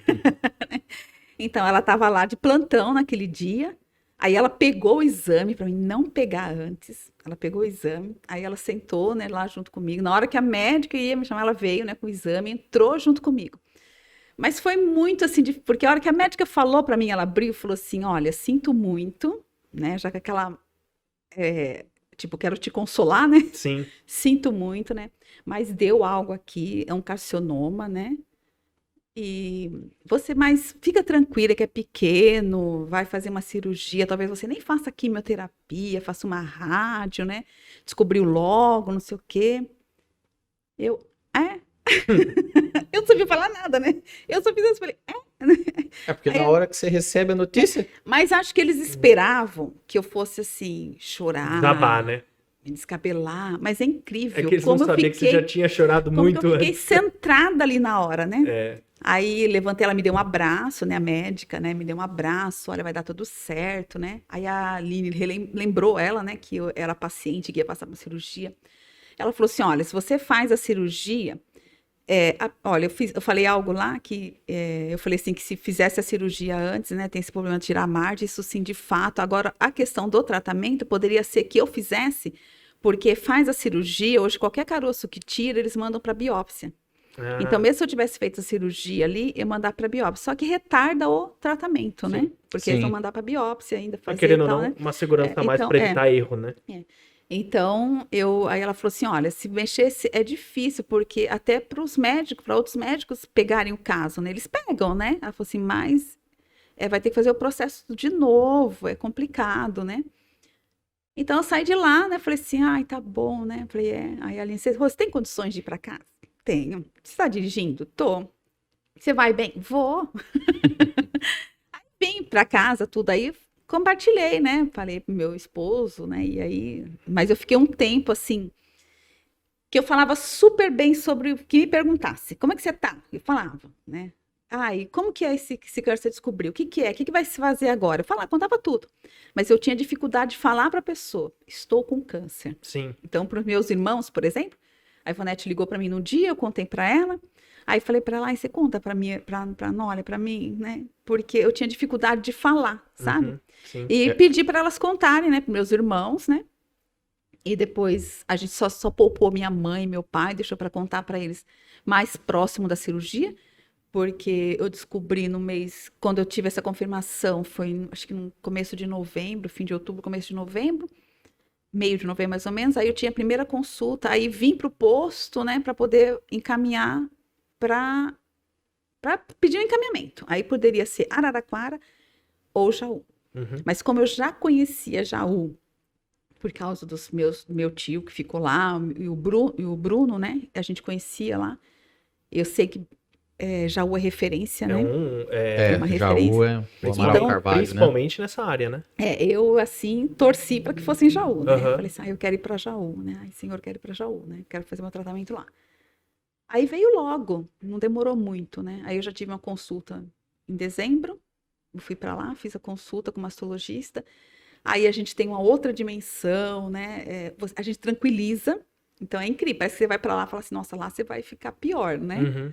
Então, ela estava lá de plantão naquele dia. Aí ela pegou o exame, para mim não pegar antes. Ela pegou o exame, aí ela sentou, né, lá junto comigo. Na hora que a médica ia me chamar, ela veio, né, com o exame, entrou junto comigo. Mas foi muito assim, porque a hora que a médica falou para mim, ela abriu e falou assim, olha, sinto muito, né, já que aquela, tipo, quero te consolar, né, Sim. sinto muito, né, mas deu algo aqui, é um carcinoma, né, e você, mas fica tranquila que é pequeno, vai fazer uma cirurgia, talvez você nem faça quimioterapia, faça uma rádio, né, descobriu logo, não sei o quê. Eu não sabia falar nada, né? Eu só fiz isso, falei, É porque na hora que você recebe a notícia, Mas acho que eles esperavam que eu fosse assim, chorar, Zabar, né? me descabelar, mas é incrível. É que eles como não eu sabiam que você já tinha chorado como muito eu fiquei antes. centrada ali na hora, né? É. Aí levantei, ela me deu um abraço, né? A médica, né? Me deu um abraço, olha, vai dar tudo certo, né? Aí a Aline lembrou ela, né? Que eu era paciente, que ia passar por cirurgia. Ela falou assim, olha, se você faz a cirurgia, olha, eu falei algo lá que eu falei assim que se fizesse a cirurgia antes, né, tem esse problema de tirar a margem, isso sim, de fato. Agora, a questão do tratamento poderia ser que eu fizesse, porque faz a cirurgia, hoje qualquer caroço que tira, eles mandam para biópsia. Ah, Então, mesmo se eu tivesse feito a cirurgia ali, eu mandar para biópsia, só que retarda o tratamento, né? Porque eles Sim. vão mandar para biópsia ainda, tá fazer querendo e ou tal, não, né? uma segurança a mais então, para evitar erro, né? Então, aí ela falou assim, olha, se mexer é difícil, porque até para os médicos, para outros médicos pegarem o caso, né? Eles pegam, né? Ela falou assim, mas vai ter que fazer o processo de novo, é complicado, né? Então, eu saí de lá, né? Falei assim, ai, tá bom, né? Falei, Aí a Aline, você tem condições de ir para casa? Tenho. Você está dirigindo? Tô. Você vai bem? Vou. Aí vim para casa, tudo aí, compartilhei, né? Falei pro meu esposo, né? E aí, mas eu fiquei um tempo assim que eu falava super bem sobre o que me perguntasse. Como é que você tá? Eu falava, né? E como que é esse câncer que você descobriu? O que é? O que vai se fazer agora? Eu falava, contava tudo. Mas eu tinha dificuldade de falar para a pessoa, estou com câncer. Sim. Então, para os meus irmãos, por exemplo, a Ivonete ligou para mim no dia, eu contei para ela. Aí falei para ela, você conta para mim, olha, para mim, né? Porque eu tinha dificuldade de falar, sabe? Uhum, sim. E pedi para elas contarem, né, para meus irmãos, né? E depois a gente só poupou minha mãe e meu pai, deixou para contar para eles mais próximo da cirurgia, porque eu descobri no mês, quando eu tive essa confirmação, foi acho que no começo de novembro, fim de outubro, começo de novembro, meio de novembro mais ou menos. Aí eu tinha a primeira consulta, aí vim para o posto, né, para poder encaminhar para pedir um encaminhamento. Aí poderia ser Araraquara ou Jaú. Uhum. Mas como eu já conhecia Jaú, por causa meu tio que ficou lá, e o Bruno, né? A gente conhecia lá. Eu sei que Jaú é referência, né? É, uma Jaú referência. é o Amaral Então, Carvalho, né? Principalmente nessa área, né? Eu, assim, torci para que fosse em Jaú, né? Uhum. Eu falei assim, eu quero ir para Jaú, né? Ai, senhor, eu quero ir para Jaú, né? Quero fazer meu tratamento lá. Aí veio logo, não demorou muito, né? Aí eu já tive uma consulta em dezembro, eu fui para lá, fiz a consulta com o mastologista. Aí a gente tem uma outra dimensão, né? A gente tranquiliza. Então é incrível. Parece que você vai para lá e fala assim, nossa, lá você vai ficar pior, né? Uhum.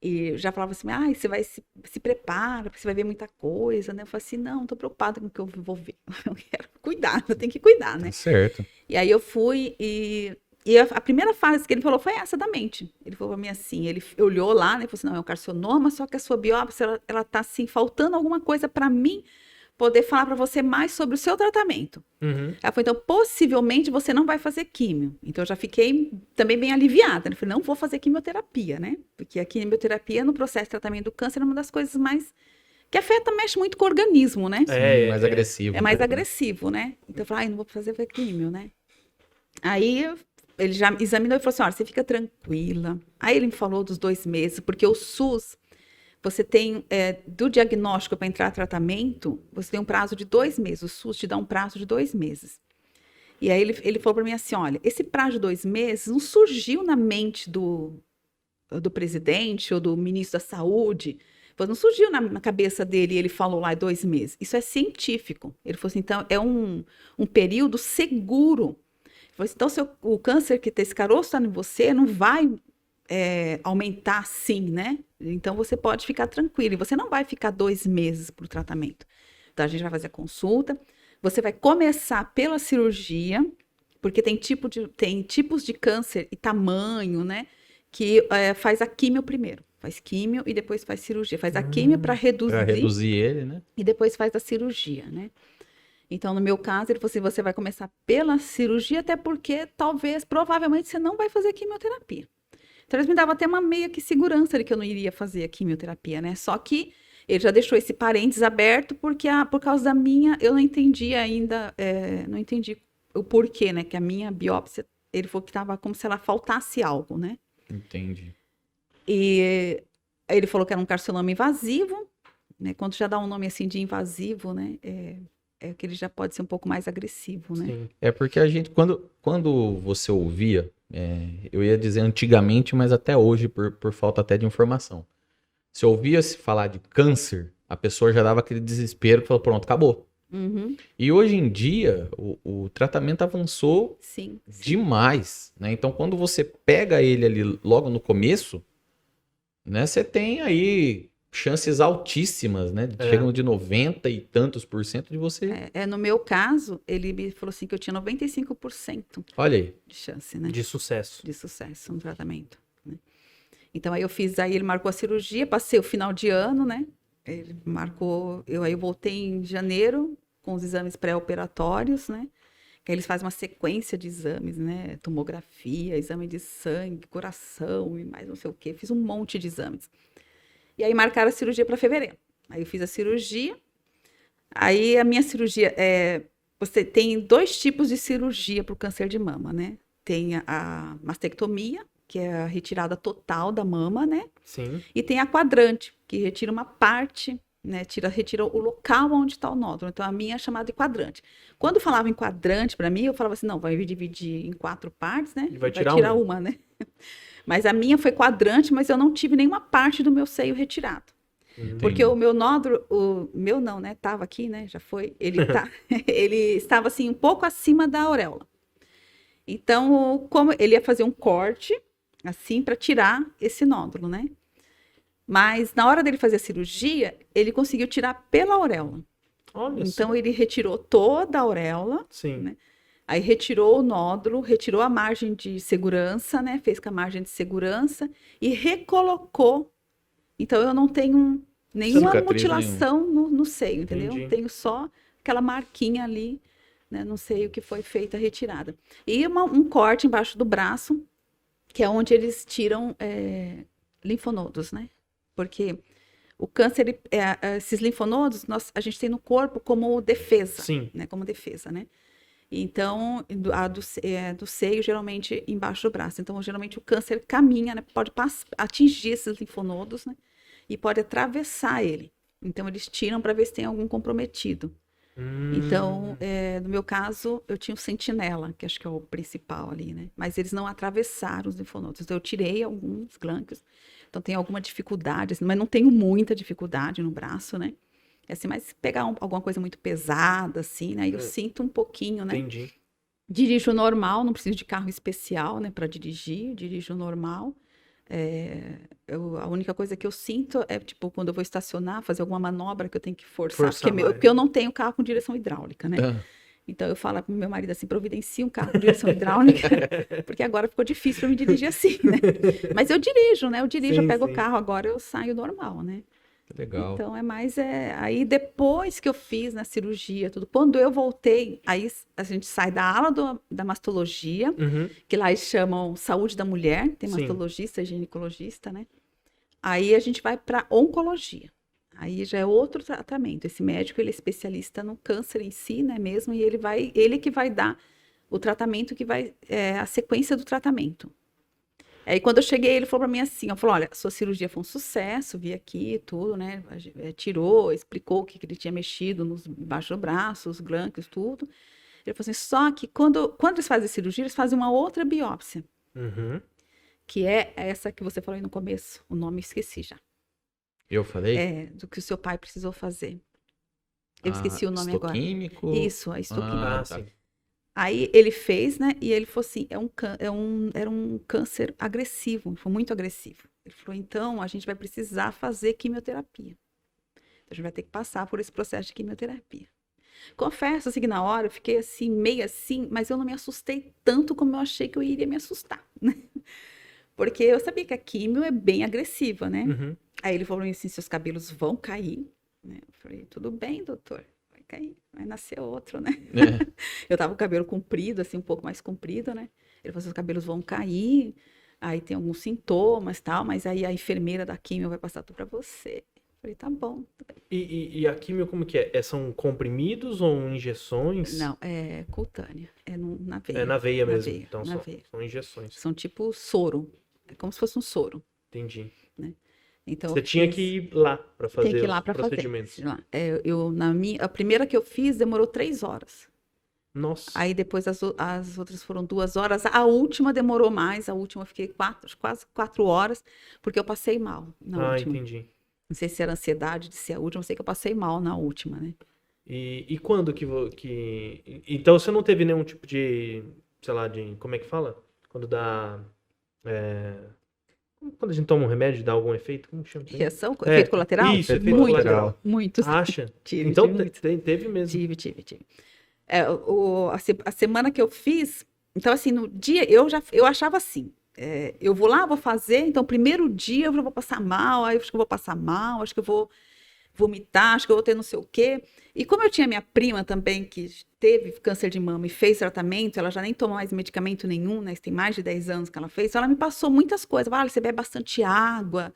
E eu já falava assim, você vai se prepara, porque você vai ver muita coisa, né? Eu falei assim, não tô preocupada com o que eu vou ver. Eu quero cuidar, eu tenho que cuidar, né? Tá certo. E aí eu fui e E a primeira fase que ele falou foi essa da mente. Ele falou pra mim assim, ele olhou lá, né, e falou assim, não, é um carcinoma, só que a sua biópsia, ela tá assim, faltando alguma coisa para mim poder falar para você mais sobre o seu tratamento. Uhum. Ela falou, então, possivelmente você não vai fazer químio. Então, eu já fiquei também bem aliviada. Eu falei, não vou fazer quimioterapia, né? Porque a quimioterapia, no processo de tratamento do câncer, é uma das coisas mais... que afeta, mexe muito com o organismo, né? Mais agressivo. É mais agressivo, né? Então, eu falei, ai, não vou fazer químio, né? Aí, ele já examinou e falou assim, olha, você fica tranquila. Aí, ele me falou dos 2 meses, porque o SUS... Você tem, do diagnóstico para entrar em tratamento, você tem um prazo de 2 meses. O SUS te dá um prazo de 2 meses. E aí ele falou para mim assim, olha, esse prazo de 2 meses não surgiu na mente do presidente ou do ministro da saúde, não surgiu na cabeça dele e ele falou lá 2 meses. Isso é científico. Ele falou assim, então é um período seguro. Ele falou assim, então o câncer que esse caroço está em você não vai aumentar assim, né? Então, você pode ficar tranquilo. E você não vai ficar 2 meses para o tratamento. Então, a gente vai fazer a consulta. Você vai começar pela cirurgia, porque tem tipos de câncer e tamanho, né? Que faz a químio primeiro. Faz químio e depois faz cirurgia. Faz a químio para reduzir. Para reduzir ele, né? E depois faz a cirurgia, né? Então, no meu caso, ele falou assim, você vai começar pela cirurgia, até porque provavelmente, você não vai fazer quimioterapia. Então, eles me davam até uma meia que segurança de que eu não iria fazer a quimioterapia, né? Só que ele já deixou esse parênteses aberto porque por causa da minha, eu não entendi ainda, não entendi o porquê, né? Que a minha biópsia, ele falou que estava como se ela faltasse algo, né? Entendi. E ele falou que era um carcinoma invasivo, né? Quando já dá um nome assim de invasivo, né? É que ele já pode ser um pouco mais agressivo, né? Sim. É porque a gente, quando você ouvia, eu ia dizer antigamente, mas até hoje, por falta até de informação. Se ouvia-se falar de câncer, a pessoa já dava aquele desespero e falou, pronto, acabou. Uhum. E hoje em dia, o tratamento avançou Sim. demais, né? Então, quando você pega ele ali logo no começo, né, você tem aí chances altíssimas, né? Chegam de 90 e tantos % de você... No meu caso, ele me falou assim que eu tinha 95% Olha aí. de chance, né? De sucesso. De sucesso no tratamento, né? Então, aí ele marcou a cirurgia, passei o final de ano, né? Ele marcou, aí eu voltei em janeiro com os exames pré-operatórios, né? Que aí eles fazem uma sequência de exames, né? Tomografia, exame de sangue, coração e mais não sei o quê. Fiz um monte de exames. E aí marcaram a cirurgia para fevereiro. Aí eu fiz a cirurgia. Aí a minha cirurgia você tem 2 tipos de cirurgia para o câncer de mama, né? Tem a mastectomia, que é a retirada total da mama, né? Sim. E tem a quadrante, que retira uma parte, né? Retira o local onde está o nódulo. Então, a minha é chamada de quadrante. Quando falava em quadrante, para mim, eu falava assim, não, vai dividir em 4 partes, né? E vai tirar uma, né? Mas a minha foi quadrante, mas eu não tive nenhuma parte do meu seio retirado. Entendi. Porque o meu nódulo, o meu não, né? Tava aqui, né? Já foi. Ele estava assim, um pouco acima da auréola. Então, como ele ia fazer um corte, assim, para tirar esse nódulo, né? Mas na hora dele fazer a cirurgia, ele conseguiu tirar pela auréola. Olha Então, só. ele retirou toda a auréola, Sim. né? Aí retirou o nódulo, retirou a margem de segurança, né? Fez com a margem de segurança e recolocou. Então, eu não tenho nenhuma Cicatriz mutilação no seio, entendeu? Entendi. Tenho só aquela marquinha ali, né? No seio que foi feita a retirada. E um corte embaixo do braço, que é onde eles tiram linfonodos, né? Porque o câncer, esses linfonodos, a gente tem no corpo como defesa. Sim. Né? Como defesa, né? Então, do seio, geralmente, embaixo do braço. Então, geralmente, o câncer caminha, né? Pode atingir esses linfonodos, né? E pode atravessar ele. Então, eles tiram para ver se tem algum comprometido. Então, no meu caso, eu tinha o sentinela, que acho que é o principal ali, né? Mas eles não atravessaram os linfonodos. Então, eu tirei alguns glândulos. Então, tem alguma dificuldade, assim, mas não tenho muita dificuldade no braço, né? Assim, mas pegar alguma coisa muito pesada, assim, né? Eu sinto um pouquinho, né? Entendi. Dirijo normal, não preciso de carro especial, né? Para dirigir, dirijo normal. A única coisa que eu sinto é, tipo, quando eu vou estacionar, fazer alguma manobra que eu tenho que forçar. Porque eu não tenho carro com direção hidráulica, né? Então eu falo pro meu marido assim, providencia um carro com direção hidráulica, porque agora ficou difícil para me dirigir assim, né? Mas eu dirijo, né? Eu dirijo, Sim, eu pego sim. o carro, agora eu saio normal, né? Legal. Então aí depois que eu fiz na cirurgia, tudo, quando eu voltei, aí a gente sai da ala da mastologia, Uhum. que lá eles chamam saúde da mulher, tem Sim. mastologista, ginecologista, né? Aí a gente vai para oncologia. Aí já é outro tratamento. Esse médico, ele é especialista no câncer em si, né, mesmo, e ele que vai dar o tratamento a sequência do tratamento. Aí quando eu cheguei, ele falou para mim assim, eu falei, olha, sua cirurgia foi um sucesso, vi aqui tudo, né, tirou, explicou o que ele tinha mexido embaixo do braço, os glândulos, tudo. Ele falou assim, só que quando eles fazem cirurgia, eles fazem uma outra biópsia, Uhum. que é essa que você falou aí no começo, o nome eu esqueci já. Eu falei? Do que o seu pai precisou fazer. Eu esqueci o nome agora. Histoquímico. Isso, a histoquímica. Ah, tá. sim. Aí ele fez, né? E ele falou assim: era um câncer agressivo, foi muito agressivo. Ele falou: então a gente vai precisar fazer quimioterapia. Então a gente vai ter que passar por esse processo de quimioterapia. Confesso assim que na hora eu fiquei assim, meio assim, mas eu não me assustei tanto como eu achei que eu iria me assustar, né? Porque eu sabia que a quimio é bem agressiva, né? Uhum. Aí ele falou assim, seus cabelos vão cair, né? Eu falei, tudo bem, doutor, vai cair, vai nascer outro, né? É. Eu tava com o cabelo comprido, assim, um pouco mais comprido, né? Ele falou, seus cabelos vão cair, aí tem alguns sintomas e tal, mas aí a enfermeira da quimio vai passar tudo pra você. Eu falei, tá bom, tudo bem. E a quimio como que é? São comprimidos ou injeções? Não, é cutânea, na veia. É na veia Na mesmo. veia, Então na veia. são injeções. São tipo soro, é como se fosse um soro. Entendi. Então, Você tinha que ir lá para fazer Tem que ir lá os para fazer. procedimentos. Lá. A primeira que eu fiz demorou 3 horas. Nossa. Aí depois as outras foram 2 horas. A última demorou mais. A última eu fiquei quase 4 horas, porque eu passei mal na última. Entendi. Não sei se era ansiedade de ser a última, eu sei que eu passei mal na última, né? E quando que... Então você não teve nenhum tipo de, sei lá, como é que fala? Quando dá... Quando a gente toma um remédio, dá algum efeito? Como que chama? Reação? Efeito colateral? Isso, efeito Muito, colateral. Muitos. Acha? Tive, Então tive muitos. teve mesmo. Tive. A semana que eu fiz, então assim, no dia, eu achava assim, eu vou lá, vou fazer, então primeiro dia eu já vou passar mal, aí eu acho que eu vou passar mal, acho que eu vou vomitar, acho que eu vou ter não sei o quê. E como eu tinha minha prima também, que teve câncer de mama e fez tratamento, ela já nem toma mais medicamento nenhum, né? Tem mais de 10 anos que ela fez, então ela me passou muitas coisas. Olha, você bebe bastante água,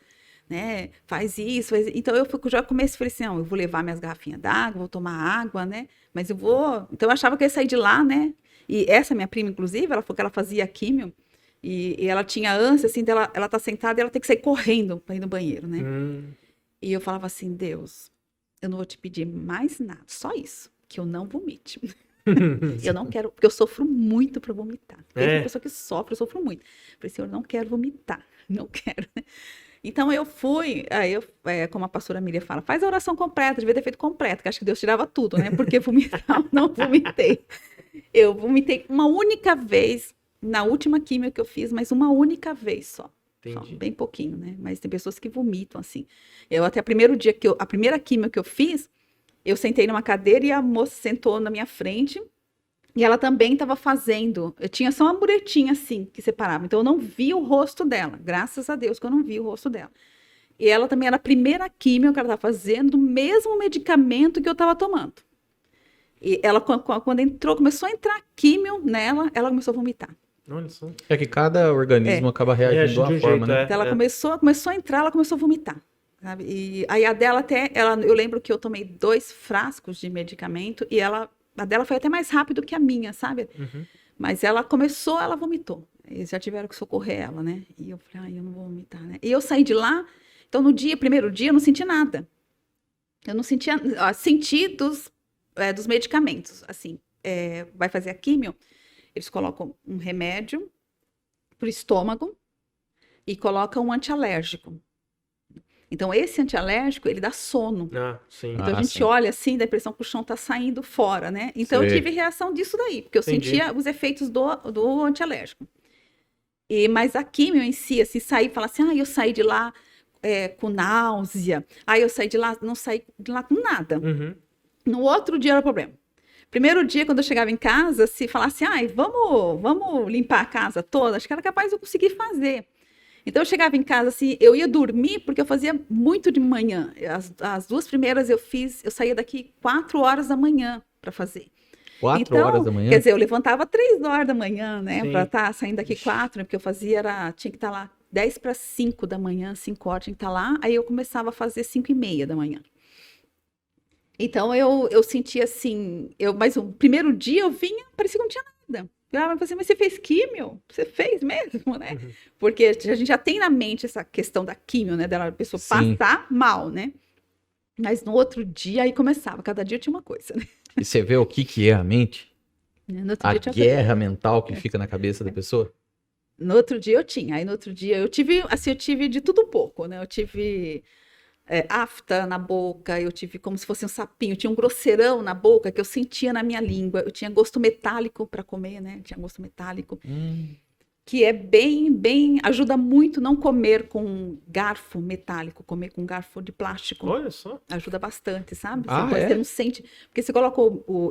né? Faz isso, faz... Então eu já comecei, falei assim, não, eu vou levar minhas garrafinhas d'água, vou tomar água, né? Mas eu vou... Então eu achava que eu ia sair de lá, né? E essa minha prima, inclusive, ela falou que ela fazia químio, e ela tinha ânsia, assim, ela tá sentada e ela tem que sair correndo para ir no banheiro, né? E eu falava assim, Deus, eu não vou te pedir mais nada, só isso, que eu não vomite. Eu não quero, porque eu sofro muito para vomitar. Tem uma pessoa que sofre, eu sofro muito. Eu falei assim, eu não quero vomitar, não quero. Então eu fui, como a pastora Miriam fala, faz a oração completa, devia ter feito completa, que acho que Deus tirava tudo, né? Porque vomitar, eu não vomitei. Eu vomitei uma única vez, na última quimio que eu fiz, mas uma única vez só. Só, bem pouquinho, né? Mas tem pessoas que vomitam, assim. Eu até a primeira quimio que eu fiz, eu sentei numa cadeira e a moça sentou na minha frente e ela também estava fazendo. Eu tinha só uma muretinha assim que separava, então eu não vi o rosto dela. Graças a Deus que eu não vi o rosto dela. E ela também era a primeira quimio que ela estava fazendo, do mesmo medicamento que eu estava tomando. E ela, quando começou a entrar químio nela, ela começou a vomitar. Olha só. É que cada organismo acaba reagindo de uma forma, né? Então ela começou a entrar, ela começou a vomitar. Sabe? E aí a dela eu lembro que eu tomei 2 frascos de medicamento e a dela foi até mais rápido que a minha, sabe? Mas ela vomitou. Eles já tiveram que socorrer ela, né? E eu falei, eu não vou vomitar, né? E eu saí de lá, então primeiro dia, eu não senti nada. Eu não sentia, senti dos medicamentos, assim, vai fazer a químio, eles colocam um remédio pro estômago e colocam um antialérgico. Então, esse antialérgico, ele dá sono. Sim. Então, a gente olha assim, dá a impressão que o chão tá saindo fora, né? Então, eu tive reação disso daí, porque eu sentia os efeitos do antialérgico. Mas a químio em si, assim, falar assim, eu saí de lá com náusea, eu saí de lá, não saí de lá com nada. No outro dia era problema. Primeiro dia, quando eu chegava em casa, se falasse, ai, vamos limpar a casa toda, acho que era capaz de eu conseguir fazer. Então, eu chegava em casa, assim, eu ia dormir, porque eu fazia muito de manhã. As 2 primeiras eu saía daqui 4 horas da manhã para fazer. 4 horas da manhã? Quer dizer, eu levantava 3 horas da manhã, né, Sim. para estar saindo daqui 4, né, porque eu tinha que estar lá 10 para 5 da manhã, 5 horas tinha que estar lá, aí eu começava a fazer 5:30 da manhã. Então, eu sentia assim, mas o primeiro dia eu vinha, parecia que não tinha nada. Mas você fez químio? Você fez mesmo, né? Porque a gente já tem na mente essa questão da químio, né? Da pessoa Sim. passar mal, né? Mas no outro dia, aí começava. Cada dia tinha uma coisa, né? E você vê o que é a mente? No outro A dia tinha outra guerra mental que fica na cabeça da pessoa? No outro dia eu tinha. Aí no outro dia eu tive de tudo um pouco, né? Eu tive afta na boca, eu tive como se fosse um sapinho, tinha um grosseirão na boca que eu sentia na minha língua. Eu tinha gosto metálico para comer, né? Tinha gosto metálico. Que é bem, ajuda muito não comer com garfo metálico, comer com garfo de plástico. Olha só. Ajuda bastante, sabe? Ah, Você não sente, porque você coloca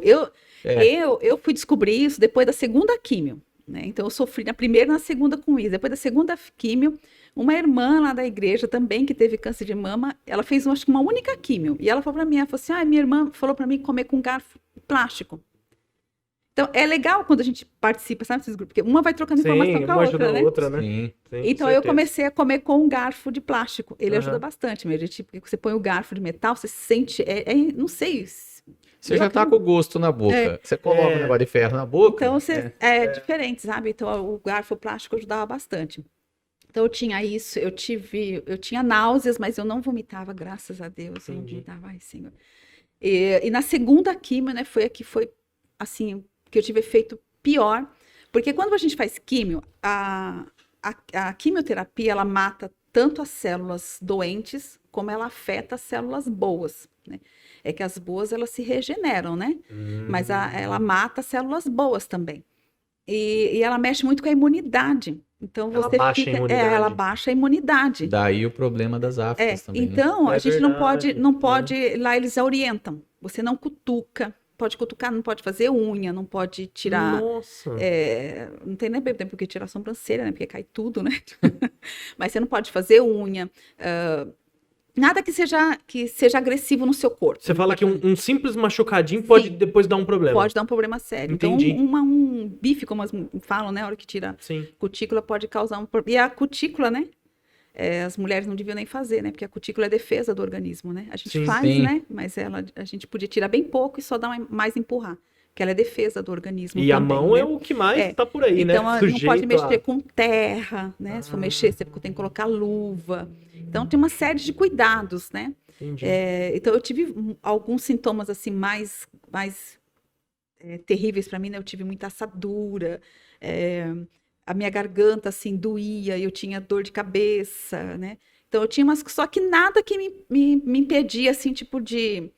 eu fui descobrir isso depois da segunda químio, né? Então eu sofri na primeira e na segunda com isso. Depois da segunda químio, uma irmã lá da igreja também que teve câncer de mama, ela fez acho que uma única químio, e ela falou para mim, ela falou assim: minha irmã falou para mim comer com garfo plástico. Então, é legal quando a gente participa, sabe, desses grupos, porque uma vai trocando informação com a outra, né? outra, né? Sim. Sim, Então, eu comecei a comer com um garfo de plástico. Ele ajuda bastante, mas porque você põe o garfo de metal, você sente, não sei. Você já tá com o gosto na boca. Você coloca um negócio de ferro na boca. Então, é diferente, sabe? Então, o garfo plástico ajudava bastante. Então, eu tinha isso, eu tinha náuseas, mas eu não vomitava, graças a Deus. Eu não vomitava, ai, Senhor. E na segunda químio, né, foi assim, que eu tive efeito pior, porque quando a gente faz químio, a quimioterapia, ela mata tanto as células doentes, como ela afeta as células boas, né? É que as boas, elas se regeneram, né? Mas ela mata as células boas também. E ela mexe muito com a imunidade. Então, Ela baixa a imunidade. ela baixa a imunidade. Daí o problema das aftas também. Então, né? a gente verdade, não pode, lá eles orientam. Você não cutuca, pode cutucar, não pode fazer unha, não pode tirar. Nossa. Não tem nem porque tirar a sobrancelha, né? Porque cai tudo, né? Mas você não pode fazer unha. Nada que seja agressivo no seu corpo. Você fala que um simples machucadinho pode depois dar um problema. Pode dar um problema sério. Entendi. Então, um bife, como falam, né? A hora que tira Sim. cutícula, pode causar um problema. E a cutícula, né? As mulheres não deviam nem fazer, né? Porque a cutícula é defesa do organismo, né? A gente faz, né? Mas a gente podia tirar bem pouco e só dar mais empurrar. Porque ela é defesa do organismo. E também, a mão né? é o que mais tá por aí, então, né? Então, não pode mexer com terra, né? Se for mexer, você tem que colocar luva. Então, tem uma série de cuidados, né? Entendi. Então, eu tive alguns sintomas, assim, mais terríveis para mim, né? Eu tive muita assadura, a minha garganta, assim, doía, eu tinha dor de cabeça, né? Então, eu tinha só que nada que me impedia, assim, tipo, de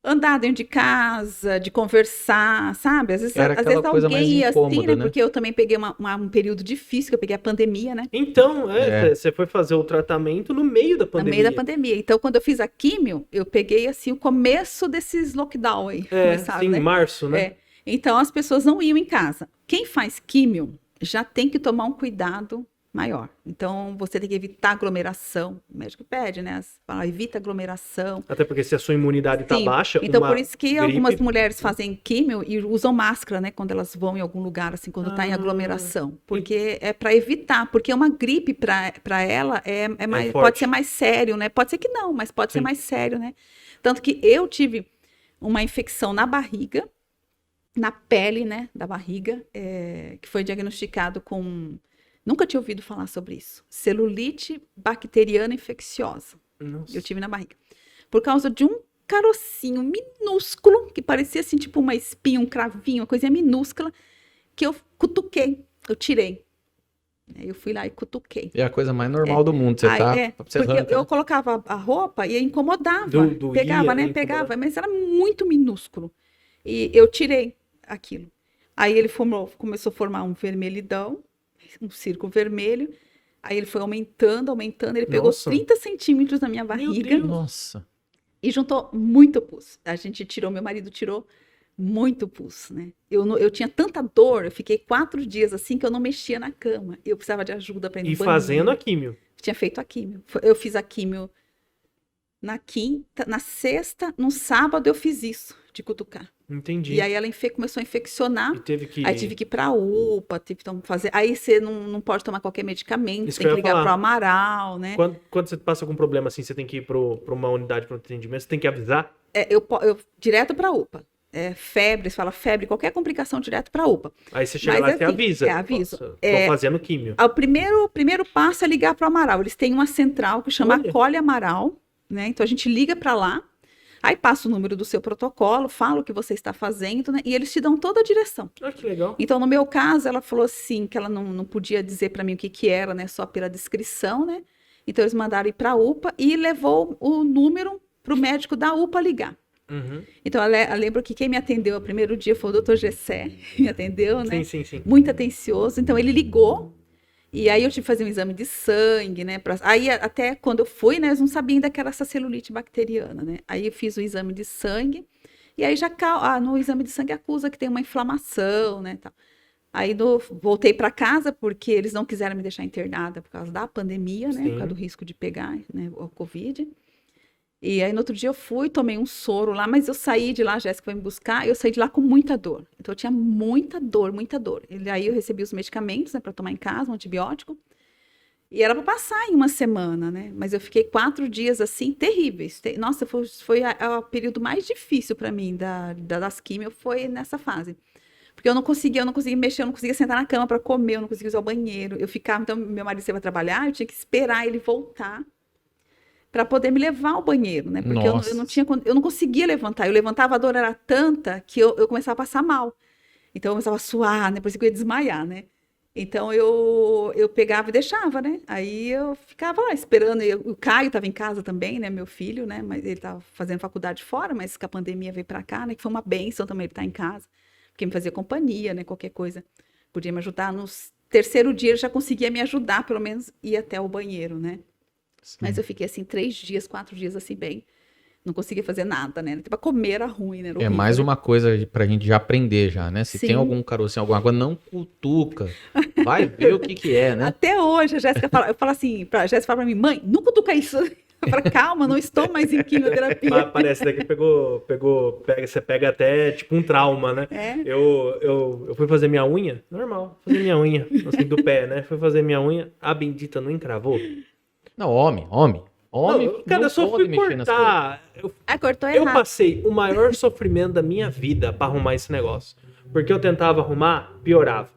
andar dentro de casa, de conversar, sabe? Às vezes alguém ia assim, né? Porque eu também peguei um período difícil, que eu peguei a pandemia, né? Então, você foi fazer o tratamento no meio da pandemia. No meio da pandemia. Então, quando eu fiz a químio, eu peguei, assim, o começo desses lockdown aí. Sim, né? março, né? Então, as pessoas não iam em casa. Quem faz químio já tem que tomar um cuidado maior. Então, você tem que evitar aglomeração. O médico pede, né? Fala, evita aglomeração. Até porque se a sua imunidade está baixa, então por isso que algumas mulheres fazem químio e usam máscara, né? Quando elas vão em algum lugar, assim, quando está em aglomeração. Porque é para evitar. Porque uma gripe, para ela, pode ser mais sério, né? Pode ser que não, mas pode ser mais sério, né? Tanto que eu tive uma infecção na barriga, na pele, né? Da barriga, que foi diagnosticado com... Nunca tinha ouvido falar sobre isso. Celulite bacteriana infecciosa. Nossa. Eu tive na barriga. Por causa de um carocinho minúsculo, que parecia assim, tipo uma espinha, um cravinho, uma coisinha minúscula, que eu cutuquei, eu tirei. Eu fui lá e cutuquei. É a coisa mais normal do mundo. Porque eu colocava a roupa e incomodava. Pegava, né? Pegava, mas era muito minúsculo. E eu tirei aquilo. Aí ele começou a formar um vermelhidão, um círculo vermelho, aí ele foi aumentando, ele pegou 30 centímetros na minha barriga. Nossa. E juntou muito pus. A gente tirou, meu marido tirou muito pus, né? Eu tinha tanta dor, eu fiquei 4 dias assim que eu não mexia na cama. Eu precisava de ajuda para ir no E banheiro. fazendo a químio. Tinha feito a químio. Eu fiz a químio na quinta, na sexta, no sábado eu fiz isso, de cutucar. Entendi. E aí ela começou a infeccionar. E teve que... Aí tive que ir pra UPA, tive que fazer. Aí você não pode tomar qualquer medicamento, Isso tem que eu que ia ligar falar. pro Amaral, né? Quando você passa com problema assim, você tem que ir pra uma unidade de atendimento, você tem que avisar? Eu direto pra UPA. Febre, você fala febre, qualquer complicação direto pra UPA. Aí você chega Mas lá e você assim, avisa. aviso. Nossa, tô fazendo químio. O primeiro passo é ligar pro Amaral. Eles têm uma central que chama Olha. Acolhe Amaral, né? Então a gente liga pra lá, aí passa o número do seu protocolo, fala o que você está fazendo, né? E eles te dão toda a direção. Ah, que legal. Então, no meu caso, ela falou assim, que ela não podia dizer para mim o que era, né? Só pela descrição, né? Então, eles mandaram ir para a UPA e levou o número para o médico da UPA ligar. Uhum. Então, eu lembro que quem me atendeu no primeiro dia foi o doutor Gessé, me atendeu, né? Sim. Muito atencioso. Então, ele ligou, e aí eu tive que fazer um exame de sangue, né? Aí, até quando eu fui, né? Eles não sabiam ainda que era essa celulite bacteriana, né? Aí eu fiz o exame de sangue, e aí já no exame de sangue acusa que tem uma inflamação, né? Tal. Aí voltei para casa, porque eles não quiseram me deixar internada por causa da pandemia, né? Sim. Por causa do risco de pegar, né, o Covid. E aí no outro dia eu fui, tomei um soro lá, mas eu saí de lá, a Jéssica foi me buscar, eu saí de lá com muita dor. Então eu tinha muita dor, muita dor. E aí eu recebi os medicamentos, né, para tomar em casa, um antibiótico. E era para passar em uma semana, né? Mas eu fiquei 4 dias assim, terríveis. Nossa, foi o período mais difícil para mim das químios, foi nessa fase. Porque eu não conseguia mexer, eu não conseguia sentar na cama para comer, eu não conseguia usar o banheiro. Eu ficava, então meu marido ia trabalhar, eu tinha que esperar ele voltar para poder me levar ao banheiro, né? Porque eu não conseguia levantar. Eu levantava, a dor era tanta que eu começava a passar mal. Então eu começava a suar, né? Por isso que eu ia desmaiar, né? Então eu pegava e deixava, né? Aí eu ficava lá esperando. O Caio estava em casa também, né? Meu filho, né? Mas ele estava fazendo faculdade fora, mas que a pandemia veio para cá, né? Que foi uma bênção também ele estar em casa, porque me fazia companhia, né? Qualquer coisa podia me ajudar. No terceiro dia ele já conseguia me ajudar, pelo menos ir até o banheiro, né? Sim. Mas eu fiquei assim 3 dias, 4 dias assim bem. Não conseguia fazer nada, né? Para comer era ruim, né? Era horrível, mais né? uma coisa pra gente já aprender já, né? Se Sim. tem algum carocinho, alguma coisa, não cutuca. Vai ver o que é, né? Até hoje a Jéssica fala, eu falo assim, a Jéssica fala pra mim, mãe, não cutuca isso. Eu falo, calma, não estou mais em quimioterapia. Parece daqui você pega até tipo um trauma, né? É. Eu fui fazer minha unha, normal, fazer minha unha, assim, do pé, né? Fui fazer minha unha, a bendita não encravou. Não, homem. Não, cara, eu só fui cortar. Cortou Eu errado. passei o maior sofrimento da minha vida pra arrumar esse negócio. Porque eu tentava arrumar, piorava.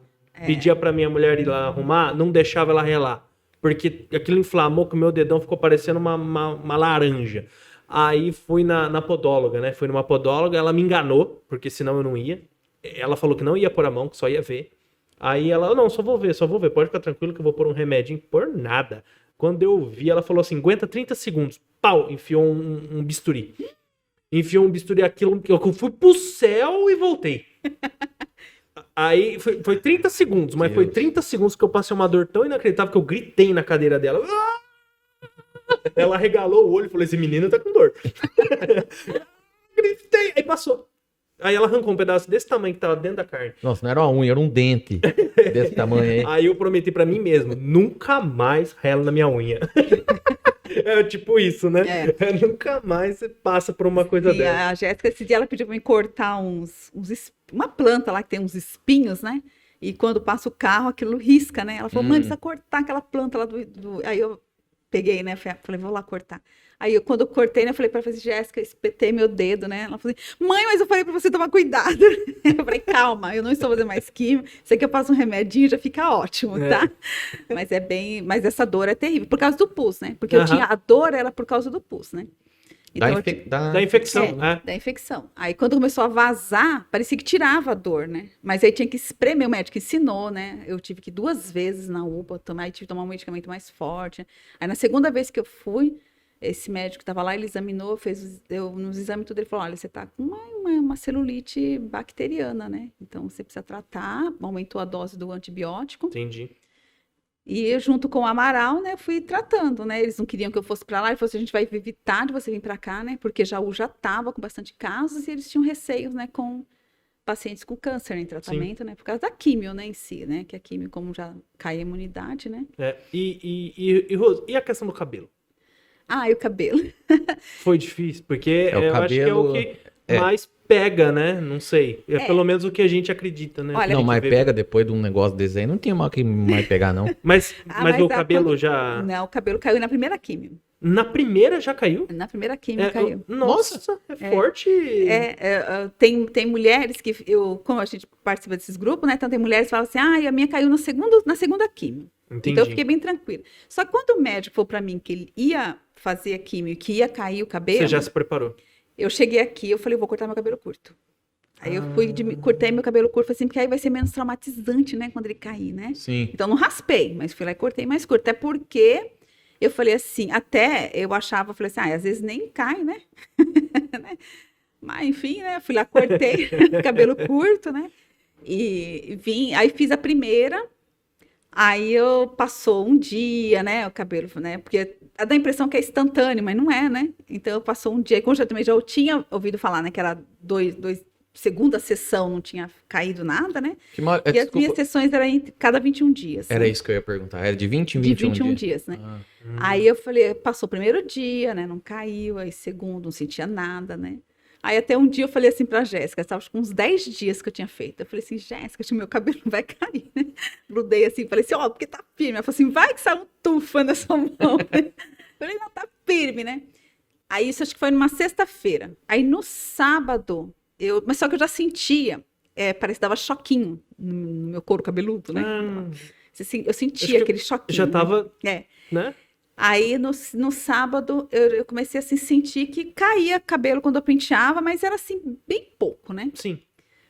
Pedia pra minha mulher ir lá arrumar, não deixava ela relar. Porque aquilo inflamou que o meu dedão ficou parecendo uma laranja. Aí fui na podóloga, né? Fui numa podóloga, ela me enganou, porque senão eu não ia. Ela falou que não ia pôr a mão, que só ia ver. Aí ela, não, só vou ver, pode ficar tranquilo que eu vou pôr um remedinho. Por nada. Quando eu vi, ela falou assim, aguenta 30 segundos. Pau, enfiou um bisturi. Enfiou um bisturi, aquilo que eu fui pro céu e voltei. Aí foi 30 segundos, mas foi 30 segundos que eu passei uma dor tão inacreditável que eu gritei na cadeira dela. Ela regalou o olho e falou, esse menino tá com dor. Gritei, aí passou. Aí ela arrancou um pedaço desse tamanho que tava dentro da carne. Nossa, não era uma unha, era um dente desse tamanho aí. Aí eu prometi pra mim mesmo, nunca mais relo na minha unha. É tipo isso, né? Nunca mais você passa por uma coisa dessa. A Jéssica, esse dia, ela pediu pra me cortar uma planta lá que tem uns espinhos, né? E quando passa o carro, aquilo risca, né? Ela falou, mãe, precisa cortar aquela planta lá Aí eu peguei, né? Falei, vou lá cortar. Aí, quando eu cortei, né, eu falei pra ela, Jéssica, espetei meu dedo, né? Ela falou assim, mãe, mas eu falei pra você tomar cuidado. Eu falei, calma, eu não estou fazendo mais químio. Isso aqui eu passo um remedinho, já fica ótimo, tá? Mas essa dor é terrível, por causa do pus, né? Porque a dor era por causa do pus, né? Então, da infecção, né? Da infecção. Aí, quando começou a vazar, parecia que tirava a dor, né? Mas aí tinha que espremer, o médico ensinou, né? Eu tive que ir 2 vezes na UPA, tive que tomar um medicamento mais forte. Aí, na segunda vez que eu fui, esse médico que estava lá, ele examinou, nos exames tudo, ele falou, olha, você está com uma celulite bacteriana, né? Então, você precisa tratar, aumentou a dose do antibiótico. Entendi. E eu, junto com o Amaral, né, fui tratando, né? Eles não queriam que eu fosse para lá, ele falou assim, a gente vai evitar de você vir para cá, né? Porque Jaú já estava com bastante casos e eles tinham receios, né, com pacientes com câncer em tratamento, né? Por causa da químio, né, em si, né? Que a químio, como já cai a imunidade, né? Rose, e a questão do cabelo? Ah, e o cabelo. Foi difícil, porque o eu acho que é o cabelo- que mais pega, né? Não sei. É É. pelo menos o que a gente acredita, né? Olha, Não, Que mas vê- pega depois de um negócio desse aí, não tinha mal que mais pegar, não. Mas o dá cabelo quando- já... Não, o cabelo caiu na primeira químio. Na primeira já caiu? Na primeira químio caiu. Nossa, é forte. Tem mulheres que como a gente participa desses grupos, né? Então tem mulheres que falam assim, a minha caiu na segunda químio. Entendi. Então eu fiquei bem tranquila. Só que quando o médico falou pra mim que ele ia fazer a químio, que ia cair o cabelo, Você já se preparou. eu cheguei aqui, eu falei, eu vou cortar meu cabelo curto. Aí eu cortei meu cabelo curto, assim, porque aí vai ser menos traumatizante, né, quando ele cair, né? Sim. Então não raspei, mas fui lá e cortei mais curto. Até porque eu falei assim, até eu achava, falei assim, às vezes nem cai, né? Né? Mas enfim, né? Fui lá, cortei cabelo curto, né? E vim, aí fiz a primeira, aí eu passou um dia, né? O cabelo, né? Porque dá a impressão que é instantâneo, mas não é, né? Então passou um dia, e como eu também já tinha ouvido falar, né? Que era segunda sessão, não tinha caído nada, né? E as minhas sessões eram cada 21 dias. Era né? isso que eu ia perguntar. Era de 20 em De 21 21 dias. dias, né? Ah. Aí eu falei, passou o primeiro dia, né? Não caiu, aí segundo, não sentia nada, né? Aí até um dia eu falei assim pra Jéssica, estava com uns 10 dias que eu tinha feito. Eu falei assim, Jéssica, acho que meu cabelo não vai cair, né? Grudei assim, falei assim, porque tá firme. Ela falou assim, vai que sai um tufa na sua mão. Falei, não, tá firme, né? Aí isso acho que foi numa sexta-feira. Aí no sábado, mas só que eu já sentia, parece que dava choquinho no meu couro cabeludo, né? Eu sentia aquele choquinho. Já tava, né? Aí no sábado eu comecei a sentir que caía cabelo quando eu penteava, mas era assim, bem pouco, né? Sim.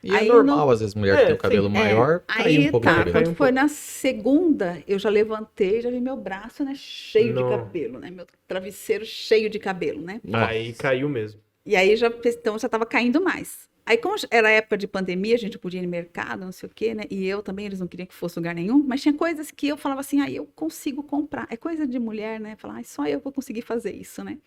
E é normal, às vezes, mulher que tem o cabelo maior, cair um pouco de cabelo. Quando foi na segunda, eu já levantei, já vi meu braço, né, cheio de cabelo, né? Meu travesseiro cheio de cabelo, né? Aí caiu mesmo. E aí então já tava caindo mais. Aí, como era época de pandemia, a gente podia ir no mercado, não sei o quê, né? E eu também, eles não queriam que fosse lugar nenhum, mas tinha coisas que eu falava assim, eu consigo comprar. É coisa de mulher, né? Falar, só eu vou conseguir fazer isso, né?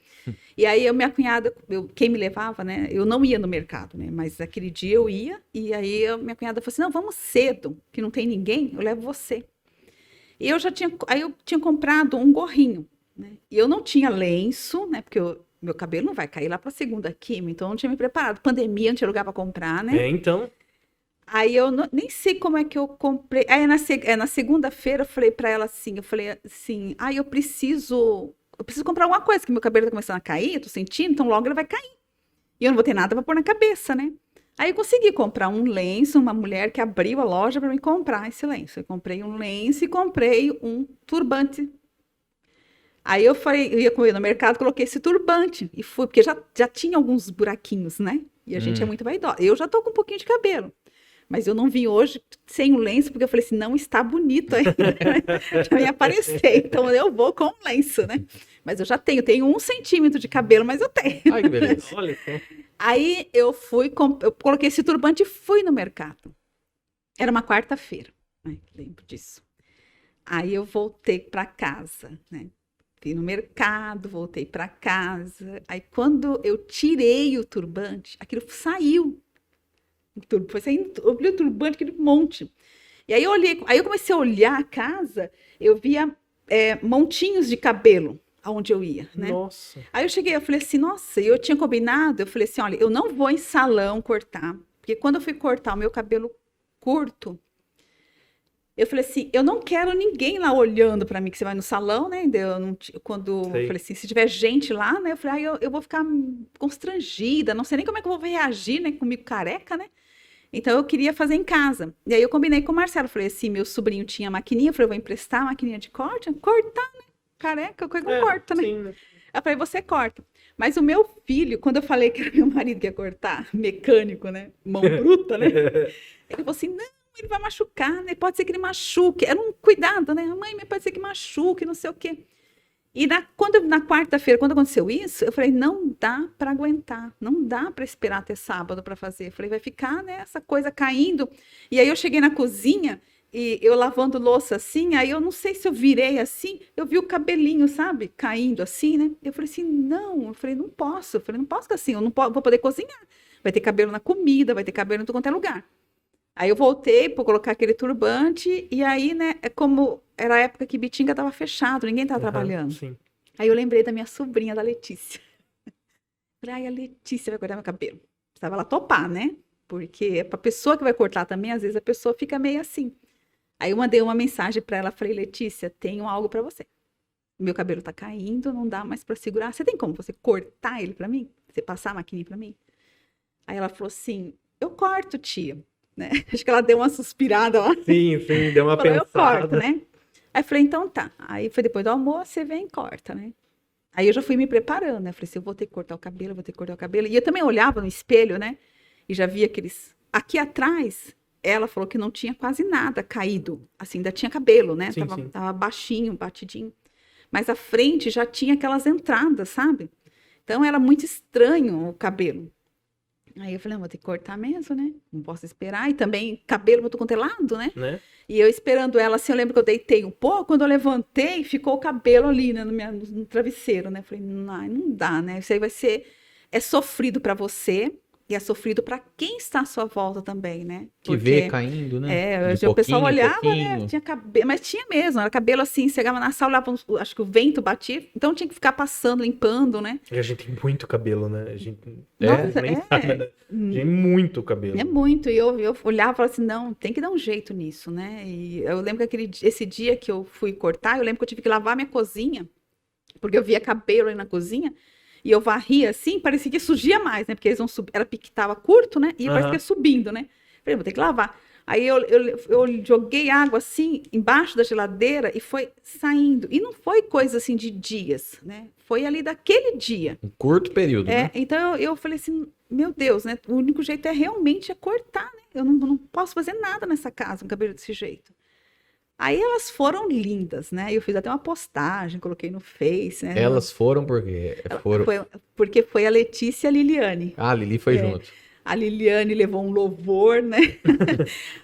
E aí, minha cunhada, quem me levava, né? Eu não ia no mercado, né? Mas aquele dia eu ia, e aí minha cunhada falou assim, não, vamos cedo, que não tem ninguém, eu levo você. E eu tinha comprado um gorrinho, né? E eu não tinha lenço, né? Porque meu cabelo não vai cair lá para a segunda químio, então eu não tinha me preparado. Pandemia, não tinha lugar para comprar, né? Então. Aí eu nem sei como é que eu comprei. Aí na segunda-feira eu falei para ela assim, eu preciso comprar alguma coisa, que meu cabelo tá começando a cair, eu tô sentindo, então logo ele vai cair. E eu não vou ter nada para pôr na cabeça, né? Aí eu consegui comprar um lenço, uma mulher que abriu a loja para me comprar esse lenço. Eu comprei um lenço e comprei um turbante. Aí eu ia comer no mercado, coloquei esse turbante e fui, porque já tinha alguns buraquinhos, né? E a gente é muito vaidosa. Eu já tô com um pouquinho de cabelo, mas eu não vim hoje sem o lenço, porque eu falei assim, não está bonito ainda, já ia aparecer, então eu vou com o lenço, né? Mas eu já tenho 1 centímetro de cabelo, mas eu tenho. Ai, que beleza. Olha só. Aí eu coloquei esse turbante e fui no mercado. Era uma quarta-feira, né? Lembro disso. Aí eu voltei para casa, né? Fui no mercado, voltei para casa. Aí, quando eu tirei o turbante, aquilo saiu. Foi saindo, eu olhei o turbante, aquele monte. E aí eu comecei a olhar a casa, eu via montinhos de cabelo aonde eu ia, né? Nossa. Aí eu falei assim, nossa, eu tinha combinado, eu falei assim, olha, eu não vou em salão cortar, porque quando eu fui cortar o meu cabelo curto, eu falei assim, eu não quero ninguém lá olhando para mim, que você vai no salão, né? Eu falei assim, se tiver gente lá, né? Eu falei, eu vou ficar constrangida, não sei nem como é que eu vou reagir, né? Comigo careca, né? Então eu queria fazer em casa. E aí eu combinei com o Marcelo, falei assim, meu sobrinho tinha maquininha, eu falei, eu vou emprestar a maquininha de corte, cortar, né? Careca, coisa corta, né? Sim, né? Eu falei, você corta. Mas o meu filho, quando eu falei que era meu marido que ia cortar, mecânico, né? Mão bruta, né? Ele falou assim, não, ele vai machucar, né? Pode ser que ele machuque. Era um cuidado, né? Mãe, pode ser que machuque, não sei o quê. E na quarta-feira, quando aconteceu isso, eu falei, não dá para aguentar, não dá para esperar até sábado para fazer. Eu falei, vai ficar, né, essa coisa caindo. E aí eu cheguei na cozinha, e eu lavando louça assim, aí eu não sei se eu virei assim, eu vi o cabelinho, sabe, caindo assim, né? Eu falei assim, não, não posso ficar assim, eu não vou poder cozinhar. Vai ter cabelo na comida, vai ter cabelo em tudo quanto é lugar. Aí eu voltei para colocar aquele turbante, e aí, né, é como era a época que Bitinga estava fechado, ninguém estava trabalhando. Sim. Aí eu lembrei da minha sobrinha, da Letícia. Falei, ai, a Letícia vai cortar meu cabelo. Precisava ela topar, né? Porque pra pessoa que vai cortar também, às vezes a pessoa fica meio assim. Aí eu mandei uma mensagem para ela, falei, Letícia, tenho algo para você. Meu cabelo tá caindo, não dá mais para segurar. Você tem como você cortar ele para mim? Você passar a maquininha para mim? Aí ela falou assim, eu corto, tia. Né? Acho que ela deu uma suspirada lá. Sim, deu uma Falou, pensada. eu corto, né? Aí eu falei, então tá. Aí foi depois do almoço, você vem e corta, né? Aí eu já fui me preparando, né? Falei assim, eu vou ter que cortar o cabelo, vou ter que cortar o cabelo. E eu também olhava no espelho, né? E já via aqueles... Aqui atrás, ela falou que não tinha quase nada caído. Assim, ainda tinha cabelo, né? Sim, Tava baixinho, batidinho. Mas a frente já tinha aquelas entradas, sabe? Então era muito estranho o cabelo. Aí eu falei, vou ter que cortar mesmo, né? Não posso esperar. E também cabelo muito contelado, né? E eu esperando ela, assim, eu lembro que eu deitei um pouco, quando eu levantei, ficou o cabelo ali, né, no travesseiro, né? Falei, não dá, né? Isso aí vai ser... É sofrido para você e é sofrido para quem está à sua volta também, né? Que vê caindo, né? O pessoal olhava, né? Tinha cabelo, mas tinha mesmo, era cabelo assim, chegava na sala, olhava, acho que o vento batia, então tinha que ficar passando, limpando, né? E a gente tem muito cabelo, né? A gente Nossa, nem sabe, né? Tem muito cabelo. É muito, e eu olhava e falava assim, não, tem que dar um jeito nisso, né? E eu lembro que esse dia que eu fui cortar, eu lembro que eu tive que lavar minha cozinha, porque eu via cabelo aí na cozinha, e eu varria assim, parecia que sugia mais, né? Porque eles vão subir, era pique, tava curto, né? E parecia que ia subindo, né? Falei, vou ter que lavar. Aí eu joguei água assim, embaixo da geladeira, e foi saindo. E não foi coisa assim de dias, né? Foi ali daquele dia. Um curto período, né? Então eu falei assim, meu Deus, né? O único jeito é realmente cortar, né? Eu não posso fazer nada nessa casa, um cabelo desse jeito. Aí elas foram lindas, né? Eu fiz até uma postagem, coloquei no Face, né? Elas foram porque porque foi a Letícia e a Liliane. Ah, a Lili foi junto. A Liliane levou um louvor, né?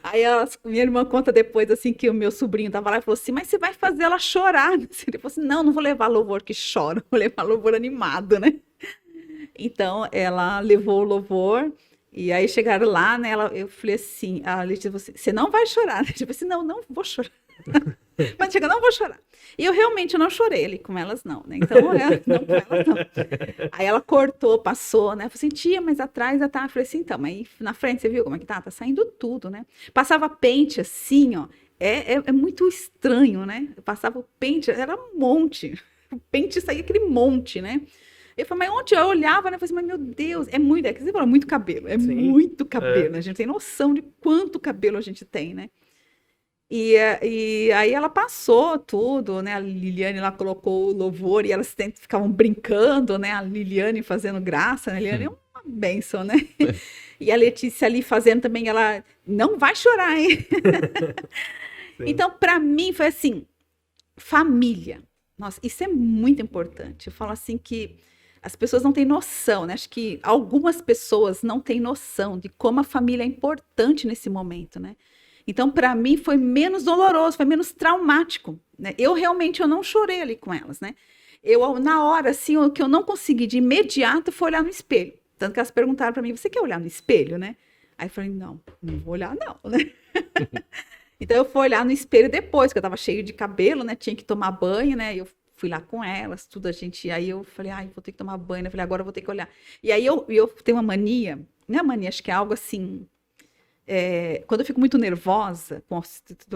Aí minha irmã conta depois, assim, que o meu sobrinho tava lá e falou assim, mas você vai fazer ela chorar. Ele falou assim, não vou levar louvor que chora, vou levar louvor animado, né? Então, ela levou o louvor, e aí chegaram lá, né? Eu falei assim, a Letícia, você não vai chorar. Eu falei assim, não vou chorar. Mas chega, não vou chorar. E eu realmente não chorei ali com elas, não, né? Então, não com elas, não. Aí ela cortou, passou, né? Eu falei assim, tia, mas atrás já tá. Eu falei assim, então, mas na frente, você viu como é que tá? Tá saindo tudo, né? Passava pente assim, ó. É muito estranho, né? Eu passava o pente, era um monte. O pente saía aquele monte, né? Eu falei, mas onde eu olhava, né? Eu falei assim, mas meu Deus, é muito, que você falou, muito cabelo, muito cabelo, né? A gente tem noção de quanto cabelo a gente tem, né? E aí ela passou tudo, né? A Liliane lá colocou o louvor e elas ficavam brincando, né? A Liliane fazendo graça, né? A Liliane é uma bênção, né? E a Letícia ali fazendo também, ela não vai chorar, hein? Então, para mim, foi assim, família. Nossa, isso é muito importante. Eu falo assim que as pessoas não têm noção, né? Acho que algumas pessoas não têm noção de como a família é importante nesse momento, né? Então, para mim, foi menos doloroso, foi menos traumático, né? Eu não chorei ali com elas, né? Na hora, assim, o que eu não consegui de imediato foi olhar no espelho. Tanto que elas perguntaram para mim, você quer olhar no espelho, né? Aí eu falei, não vou olhar não, né? Então, eu fui olhar no espelho depois, que eu tava cheio de cabelo, né? Tinha que tomar banho, né? Eu fui lá com elas, tudo aí eu falei, vou ter que tomar banho, né? Eu falei, agora eu vou ter que olhar. E aí eu tenho uma mania, não é mania, acho que é algo assim... quando eu fico muito nervosa com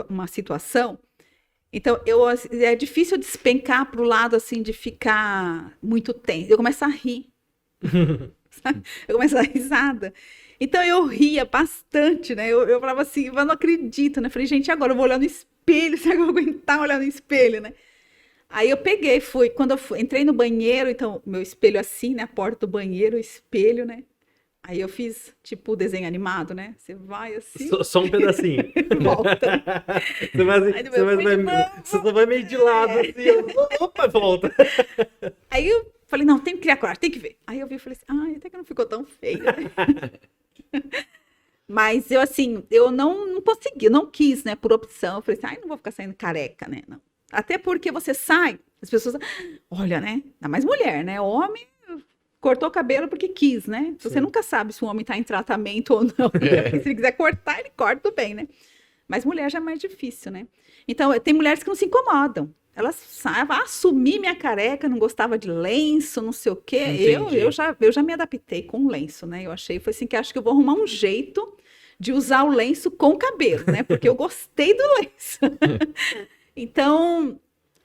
uma situação, então é difícil despencar para o lado assim de ficar muito tenso. Eu começo a rir, eu começo a dar risada. Então eu ria bastante, né? Eu falava assim, eu não acredito, né? Falei, gente, agora eu vou olhar no espelho, será que eu vou aguentar olhar no espelho, né? Aí eu peguei, quando eu entrei no banheiro, então meu espelho assim, né? A porta do banheiro, o espelho, né? Aí eu fiz, tipo, o desenho animado, né? Você vai assim... Só um pedacinho. Volta. Você só vai meio de lado, assim. Opa, volta. Aí eu falei, não, tem que criar coragem, tem que ver. Aí eu vi e falei assim, até que não ficou tão feio, né? Mas eu, assim, eu não consegui, não quis, né? Por opção. Eu falei assim, não vou ficar saindo careca, né? Não. Até porque você sai, as pessoas... Olha, né? Ainda mais mulher, né? Homem... cortou o cabelo porque quis, né? Você nunca sabe se o homem tá em tratamento ou não. Se ele quiser cortar, ele corta, tudo bem, né? Mas mulher já é mais difícil, né? Então, tem mulheres que não se incomodam. Elas sabem, assumir minha careca, não gostava de lenço, não sei o quê. Eu já me adaptei com lenço, né? Eu achei, foi assim, que acho que eu vou arrumar um jeito de usar o lenço com o cabelo, né? Porque eu gostei do lenço. Então,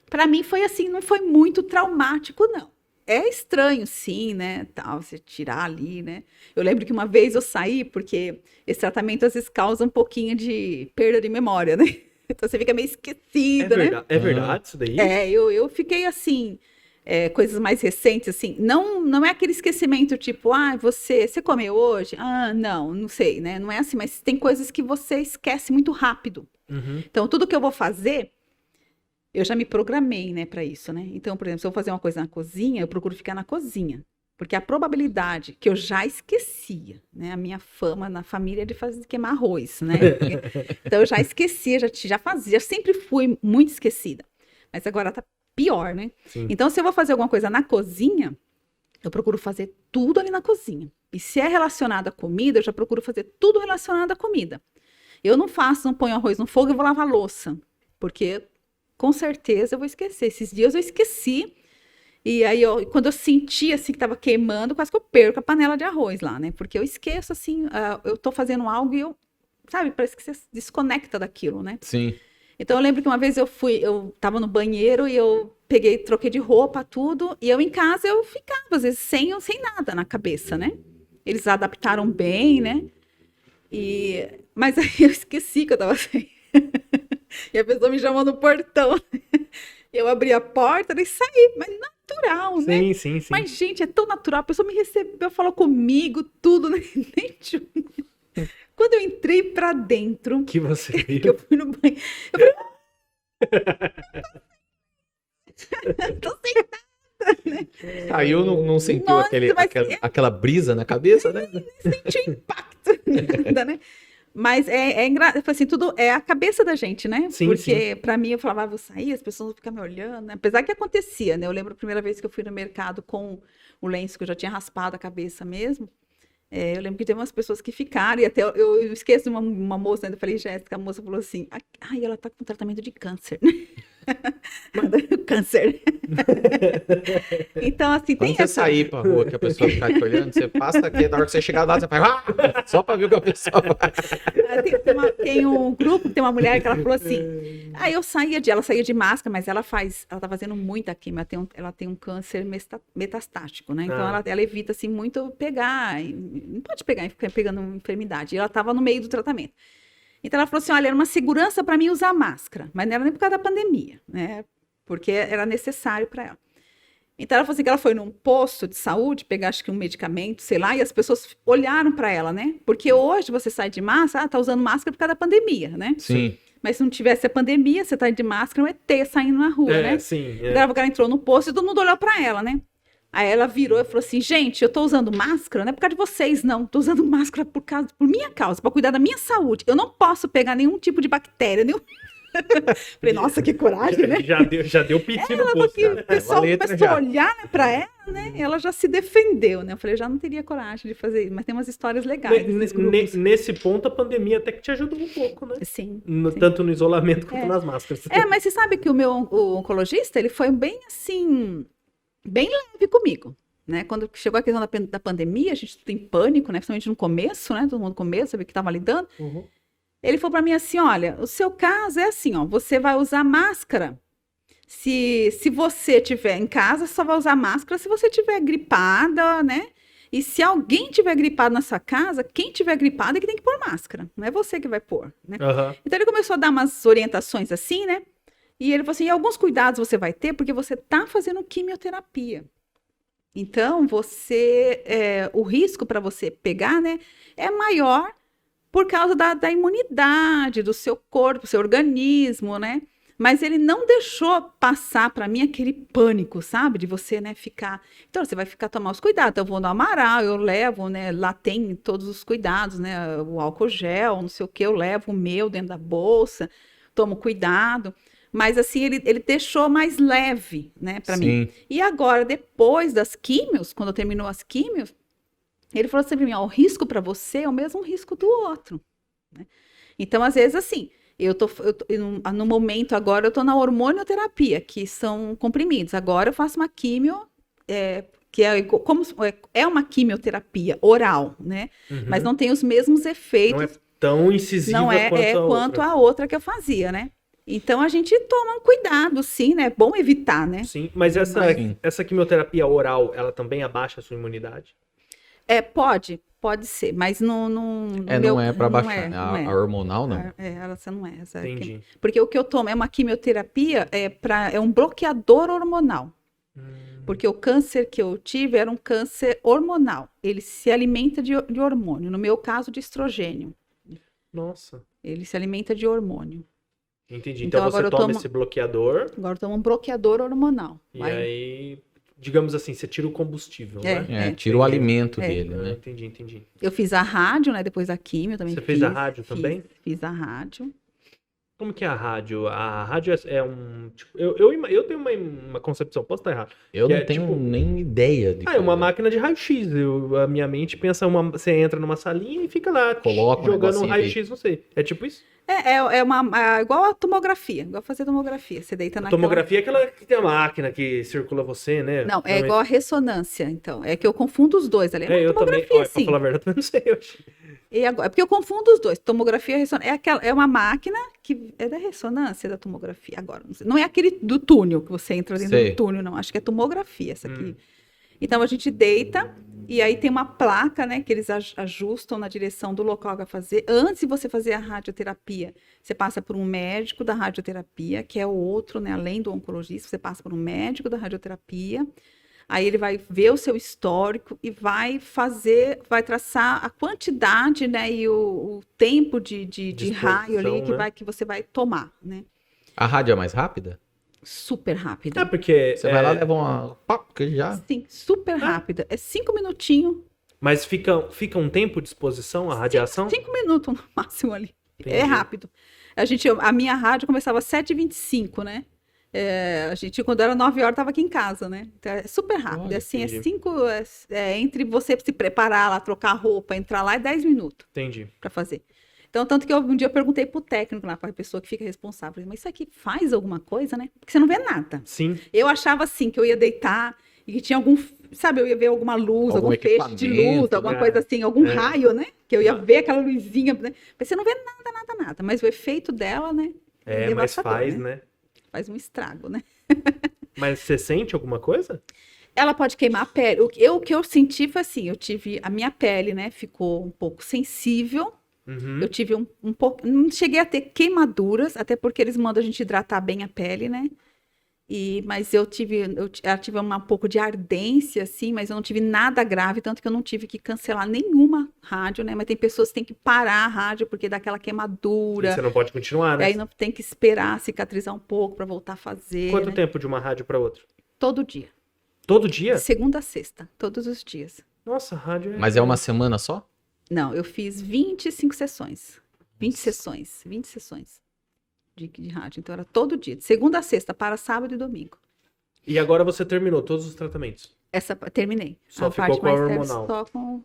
para mim foi assim, não foi muito traumático, não. É estranho, sim, né? Tal, você tirar ali, né? Eu lembro que uma vez eu saí, porque esse tratamento às vezes causa um pouquinho de perda de memória, né? Então você fica meio esquecido, né? É verdade isso daí? Eu fiquei assim, coisas mais recentes, assim, não é aquele esquecimento tipo, você comeu hoje? Não sei, né? Não é assim, mas tem coisas que você esquece muito rápido. Uhum. Então, tudo que eu vou fazer, eu já me programei, né, para isso, né? Então, por exemplo, se eu vou fazer uma coisa na cozinha, eu procuro ficar na cozinha. Porque a probabilidade que eu já esquecia, né? A minha fama na família é de queimar arroz, né? Então, eu já esquecia, já fazia, sempre fui muito esquecida. Mas agora tá pior, né? Sim. Então, se eu vou fazer alguma coisa na cozinha, eu procuro fazer tudo ali na cozinha. E se é relacionado à comida, eu já procuro fazer tudo relacionado à comida. Eu não ponho arroz no fogo e vou lavar a louça. Porque, com certeza, eu vou esquecer. Esses dias eu esqueci. E aí, quando eu senti, assim, que tava queimando, quase que eu perco a panela de arroz lá, né? Porque eu esqueço, assim, eu tô fazendo algo e sabe, parece que você se desconecta daquilo, né? Sim. Então, eu lembro que uma vez eu tava no banheiro e eu troquei de roupa, tudo, e eu em casa eu ficava, às vezes, sem nada na cabeça, né? Eles adaptaram bem, né? Mas aí eu esqueci que eu tava sem. E a pessoa me chamou no portão. Eu abri a porta e saí, mas natural, né? Sim. Mas, gente, é tão natural. A pessoa me recebeu, falou comigo, tudo, né? Quando eu entrei pra dentro, Que você que viu? eu fui no banheiro, eu falei, tô sem nada, né? Saiu, não sentiu Nossa, mas aquela brisa na cabeça, né? senti impacto, nada, né? Mas engraçado, assim, tudo é a cabeça da gente, né? Sim, Porque pra mim, eu falava, vou sair, as pessoas vão ficar me olhando, né? Apesar que acontecia, né? Eu lembro a primeira vez que eu fui no mercado com o lenço, que eu já tinha raspado a cabeça mesmo. Eu lembro que teve umas pessoas que ficaram, e até eu esqueço de uma moça, né? Eu falei, Jéssica, a moça falou assim, ela tá com tratamento de câncer, né? Câncer. Então, assim, Quando você sair pra rua, que a pessoa ficar te olhando, você passa aqui, na hora que você chegar lá, você faz, só pra ver o que a pessoa faz. Tem um grupo, tem uma mulher que ela falou assim, ela saía de máscara, mas ela tá fazendo muita quimio, ela tem um câncer metastático, né? Então, ela evita, assim, muito pegar, não pode pegar, ficar pegando enfermidade. E ela tava no meio do tratamento. Então, ela falou assim, olha, era uma segurança para mim usar máscara, mas não era nem por causa da pandemia, né? Porque era necessário para ela. Então, ela falou assim, que ela foi num posto de saúde, pegar, acho que um medicamento, sei lá, e as pessoas olharam para ela, né? Porque hoje você sai de máscara, tá usando máscara por causa da pandemia, né? Sim. Mas se não tivesse a pandemia, você tá de máscara, um ET saindo na rua, né? Sim. Então, ela entrou no posto e todo mundo olhou para ela, né? Aí ela virou e falou assim, gente, eu tô usando máscara, não é por causa de vocês, não. Tô usando máscara por minha causa, para cuidar da minha saúde. Eu não posso pegar nenhum tipo de bactéria, nenhum... Falei, nossa, que coragem, né? Já deu piti no posto. O pessoal começou a olhar, né, pra ela, né? E ela já se defendeu, né? Eu falei, eu já não teria coragem de fazer isso, mas tem umas histórias legais nesses grupos. Nesse ponto, a pandemia até que te ajudou um pouco, né? Sim. Tanto no isolamento quanto nas máscaras. Mas você sabe que o oncologista, ele foi bem assim, bem leve comigo, né? Quando chegou a questão da pandemia, a gente tem pânico, né? Principalmente no começo, né? Todo mundo no começo, sabia que estava lidando. Uhum. Ele falou para mim assim, olha, o seu caso é assim, ó, você vai usar máscara. Se você estiver em casa, só vai usar máscara se você estiver gripada, né? E se alguém estiver gripado na sua casa, quem estiver gripado é que tem que pôr máscara. Não é você que vai pôr, né? Uhum. Então, ele começou a dar umas orientações assim, né? E ele falou assim, e alguns cuidados você vai ter porque você tá fazendo quimioterapia. Então, o risco para você pegar, né, é maior por causa da imunidade do seu corpo, do seu organismo, né? Mas ele não deixou passar para mim aquele pânico, sabe? De você, né, ficar... Então, você vai tomar os cuidados. Então, eu vou no Amaral, eu levo, né? Lá tem todos os cuidados, né? O álcool gel, não sei o que, eu levo o meu dentro da bolsa, tomo cuidado. Mas assim, ele deixou mais leve, né, para mim. Sim. E agora, depois das químios, quando terminou as químios, ele falou assim pra mim, ó, o risco para você é o mesmo risco do outro, né? Então, às vezes, assim, no momento agora, eu tô na hormonioterapia, que são comprimidos. Agora eu faço uma químio, que é uma quimioterapia oral, né? Uhum. Mas não tem os mesmos efeitos. Não é tão incisiva Não é quanto a outra que eu fazia, né? Então a gente toma um cuidado, sim, né? É bom evitar, né? Sim, mas essa quimioterapia oral, ela também abaixa a sua imunidade? Pode ser, mas no Não é para baixar, né? não é. A hormonal, não. Essa não é. Essa Entendi. Porque o que eu tomo é uma quimioterapia, é um bloqueador hormonal. Porque o câncer que eu tive era um câncer hormonal. Ele se alimenta de hormônio. No meu caso, de estrogênio. Nossa. Ele se alimenta de hormônio. Entendi. Então, Então você agora eu toma tomo- esse bloqueador Agora eu tomo um bloqueador hormonal. e aí, digamos assim, você tira o combustível, né? Tira o alimento É. dele, Ah, né? entendi. Eu fiz a rádio, né? Depois da químio, eu também Você fiz. fez a rádio também? Fiz a rádio. Como que é a rádio? A rádio é um... Tipo, eu tenho uma concepção, posso estar errado. Eu Que não é, tenho tipo, nem ideia de é uma coisa. máquina de raio-x. A minha mente pensa, você entra numa salinha e fica lá Coloca um jogando um negocinho raio-x, não sei. É tipo isso? Igual a tomografia, igual fazer tomografia. Você deita A naquela... tomografia é aquela que tem a máquina que circula você, né? Não, é igual a ressonância, então. É que eu confundo os dois ali. É uma eu também, tomografia, olha, pra sim. falar a verdade, eu não sei. Eu acho. E agora, é porque eu confundo os dois. Tomografia e ressonância. É uma máquina que é da ressonância da tomografia. Agora, não sei. Não é aquele do túnel, que você entra dentro Sei. do túnel, não. Acho que é tomografia essa aqui. Então, a gente deita e aí tem uma placa, né, que eles ajustam na direção do local que vai fazer. Antes de você fazer a radioterapia, você passa por um médico da radioterapia, que é o outro, né, além do oncologista, você passa por um médico da radioterapia. Aí ele vai ver o seu histórico e vai traçar a quantidade, né, e o tempo de raio ali Disposição, né? que você vai tomar, né? A rádio é mais rápida? Super rápida. É porque... Você vai lá, leva uma... Pá, que já... Sim, super rápida. É 5 minutinhos. Mas fica um tempo de exposição à radiação? 5 minutos no máximo ali. Entendi. É rápido. A minha rádio começava às 7h25, né? Quando era 9 horas, estava aqui em casa, né? Então, é super rápido. Olha, Assim, entendi. entre você se preparar lá, trocar roupa, entrar lá, é 10 minutos Entendi. para fazer. Então, tanto que um dia eu perguntei pro técnico lá, para a pessoa que fica responsável, falei, mas isso aqui faz alguma coisa, né? Porque você não vê nada. Sim. Eu achava assim, que eu ia deitar e que tinha eu ia ver alguma luz, algum feixe de luz, equipamento, alguma né? coisa assim, algum raio, né? Que eu ia ver aquela luzinha, né? Mas você não vê nada. Mas o efeito dela, né? Mas devastador, faz, né? Faz um estrago, né? Mas você sente alguma coisa? Ela pode queimar a pele. O que eu senti foi assim, a minha pele, né? Ficou um pouco sensível. Uhum. Eu tive um pouco, não cheguei a ter queimaduras, até porque eles mandam a gente hidratar bem a pele, né? Mas ela tive um pouco de ardência, assim, mas eu não tive nada grave, tanto que eu não tive que cancelar nenhuma rádio, né? Mas tem pessoas que têm que parar a rádio porque dá aquela E queimadura. você não pode continuar, E né? aí não tem que esperar cicatrizar um pouco para voltar a fazer. Quanto né? tempo de uma rádio para outra? Todo dia. Todo dia? Segunda a sexta, todos os dias. Nossa, rádio Mas é uma semana só? Não, eu fiz 25 sessões. 20 sessões de rádio. Então era todo dia, de segunda a sexta, para sábado e domingo. E agora você terminou todos os tratamentos? Terminei. Só ficou com a hormonal.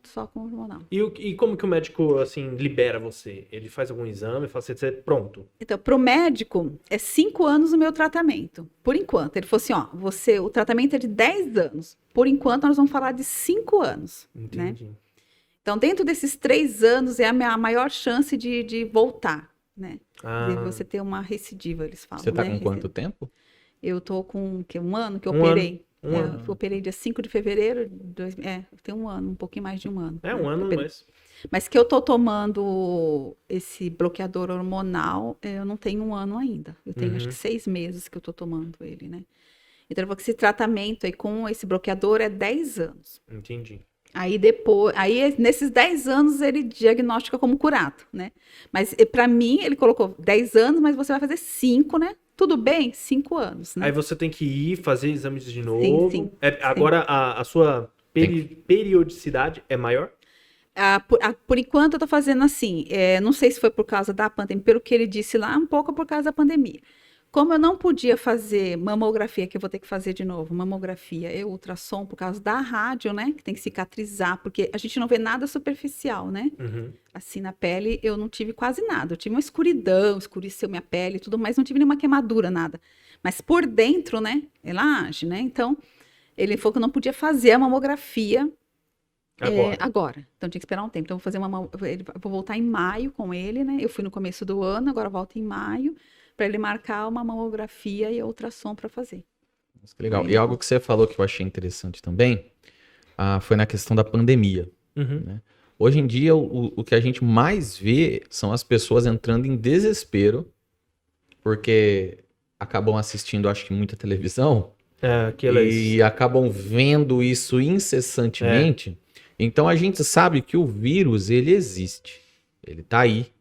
Só com hormonal. E como que o médico, assim, libera você? Ele faz algum exame, fala assim, você pronto? Então, pro médico, é 5 anos o meu tratamento. Por enquanto. Ele falou assim, ó, o tratamento é de 10 anos. Por enquanto, nós vamos falar de 5 anos. Né? Entendi. Então, dentro desses 3 anos, é a maior chance de voltar, né? Ah, De você ter uma recidiva, eles falam. Você tá né? com quanto tempo? Eu tô com um ano que eu Um operei. ano. Eu operei dia 5 de fevereiro. Tem um ano, um pouquinho mais de um ano. é um ano, Operei. mas... Mas que eu tô tomando esse bloqueador hormonal, eu não tenho um ano ainda. Eu tenho acho que 6 meses que eu tô tomando ele, né? Então, eu vou que esse tratamento aí com esse bloqueador é 10 anos. Entendi. Aí nesses 10 anos, ele diagnostica como curado, né? Mas para mim, ele colocou 10 anos, mas você vai fazer 5, né? Tudo bem? 5 anos, né? Aí você tem que ir fazer exames de novo. sim. Agora, a sua periodicidade é maior? Por enquanto, eu tô fazendo assim. Não sei se foi por causa da pandemia, pelo que ele disse lá, um pouco por causa da pandemia. Como eu não podia fazer mamografia, que eu vou ter que fazer de novo, mamografia e ultrassom por causa da rádio, né? Que tem que cicatrizar, porque a gente não vê nada superficial, né? Uhum. Assim, na pele eu não tive quase nada. Eu tive uma escuridão, escureceu minha pele e tudo, mas não tive nenhuma queimadura, nada. Mas por dentro, né? Ela age, né? Então, ele falou que eu não podia fazer a mamografia agora. Então, tinha que esperar um tempo. Então, eu vou fazer eu vou voltar em maio com ele, né? Eu fui no começo do ano, agora volto em maio, para ele marcar uma mamografia e ultrassom para fazer. Nossa, que legal. E algo que você falou que eu achei interessante também, foi na questão da pandemia. Uhum. Né? Hoje em dia, o que a gente mais vê são as pessoas entrando em desespero, porque acabam assistindo, acho que, muita televisão, e acabam vendo isso incessantemente. Então, a gente sabe que o vírus, ele existe. Ele tá aí.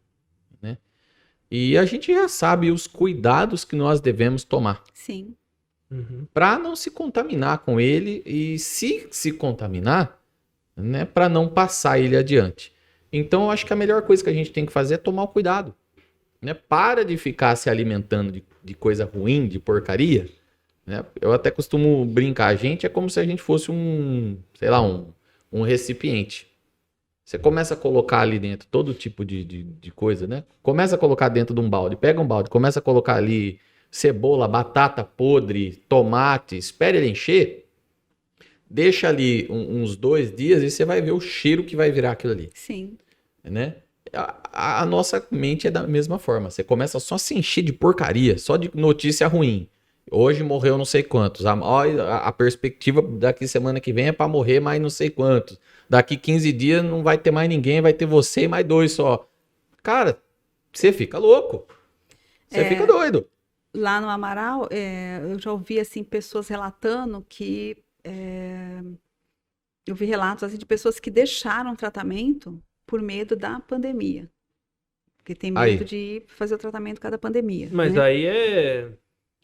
Né? E a gente já sabe os cuidados que nós devemos tomar. Sim. Uhum. Para não se contaminar com ele e se contaminar, né, para não passar ele adiante. Então, eu acho que a melhor coisa que a gente tem que fazer é tomar o cuidado. Né? Para de ficar se alimentando de coisa ruim, de porcaria. Né? Eu até costumo brincar, a gente é como se a gente fosse um recipiente. Você começa a colocar ali dentro todo tipo de coisa, né? Começa a colocar dentro de um balde, pega um balde, começa a colocar ali cebola, batata podre, tomate, espere ele encher, deixa ali uns 2 dias e você vai ver o cheiro que vai virar aquilo ali. Sim. Né? A nossa mente é da mesma forma. Você começa só a se encher de porcaria, só de notícia ruim. Hoje morreu não sei quantos. A perspectiva daqui semana que vem é para morrer mais não sei quantos. Daqui 15 dias não vai ter mais ninguém, vai ter você e mais 2 só. Cara, você fica louco. Você fica doido. Lá no Amaral, eu já ouvi assim, pessoas relatando que... eu vi relatos assim, de pessoas que deixaram o tratamento por medo da pandemia. Porque tem medo de ir fazer o tratamento por causa da pandemia. Mas né?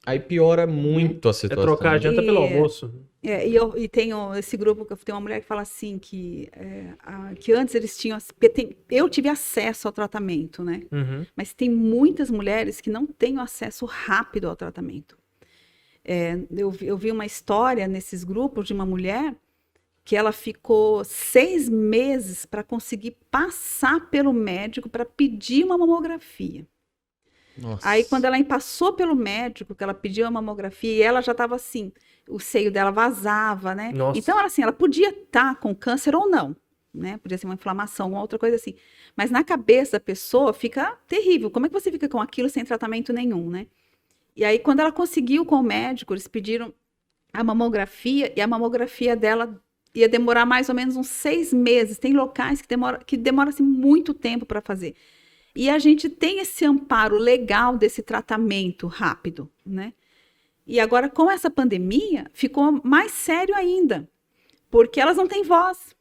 Aí piora muito a situação. É trocar a janta pelo almoço. E tem esse grupo, que tem uma mulher que fala assim, que antes eles tinham... Eu tive acesso ao tratamento, né? Uhum. Mas tem muitas mulheres que não têm acesso rápido ao tratamento. Eu vi uma história nesses grupos de uma mulher que ela ficou 6 meses para conseguir passar pelo médico para pedir uma mamografia. Nossa. Aí, quando ela passou pelo médico, que ela pediu a mamografia, e ela já estava assim, o seio dela vazava, né? Nossa. Então, ela podia estar com câncer ou não, né? Podia ser uma inflamação, uma outra coisa assim. Mas na cabeça da pessoa fica terrível. Como é que você fica com aquilo sem tratamento nenhum, né? E aí, quando ela conseguiu com o médico, eles pediram a mamografia, e a mamografia dela ia demorar mais ou menos uns 6 meses. Tem locais que demora assim, muito tempo para fazer. E a gente tem esse amparo legal desse tratamento rápido, né? E agora, com essa pandemia, ficou mais sério ainda, porque elas não têm voz,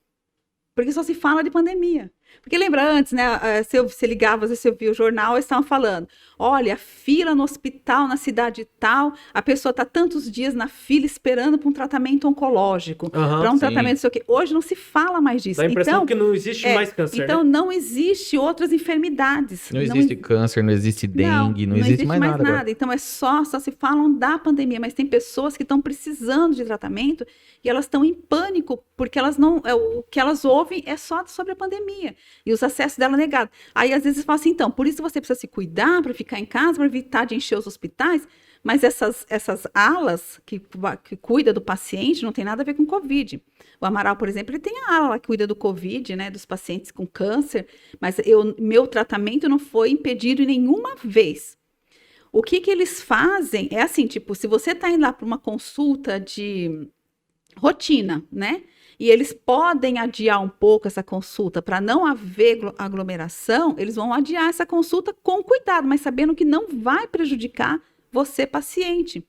porque só se fala de pandemia. Porque lembra antes, né? Você ligava, às vezes você via o jornal, eles estavam falando, olha, a fila no hospital, na cidade tal, a pessoa está tantos dias na fila esperando para um tratamento oncológico, para um tratamento, não sei o quê. Hoje não se fala mais disso. Dá a impressão que não existe mais câncer, então, né? não existe outras enfermidades. Não existe câncer, não existe dengue, não existe mais nada. Agora. Então, só se falam da pandemia, mas tem pessoas que estão precisando de tratamento e elas estão em pânico, porque elas não, o que elas ouvem é só sobre a pandemia. E os acessos dela negados. Aí, às vezes, falam assim, então, por isso você precisa se cuidar, para ficar em casa, para evitar de encher os hospitais. Mas essas alas que cuida do paciente não tem nada a ver com Covid. O Amaral, por exemplo, ele tem a ala que cuida do Covid, né, dos pacientes com câncer, mas meu tratamento não foi impedido nenhuma vez. O que eles fazem é assim, tipo, se você está indo lá para uma consulta de rotina, né? E eles podem adiar um pouco essa consulta para não haver aglomeração, eles vão adiar essa consulta com cuidado, mas sabendo que não vai prejudicar você, paciente.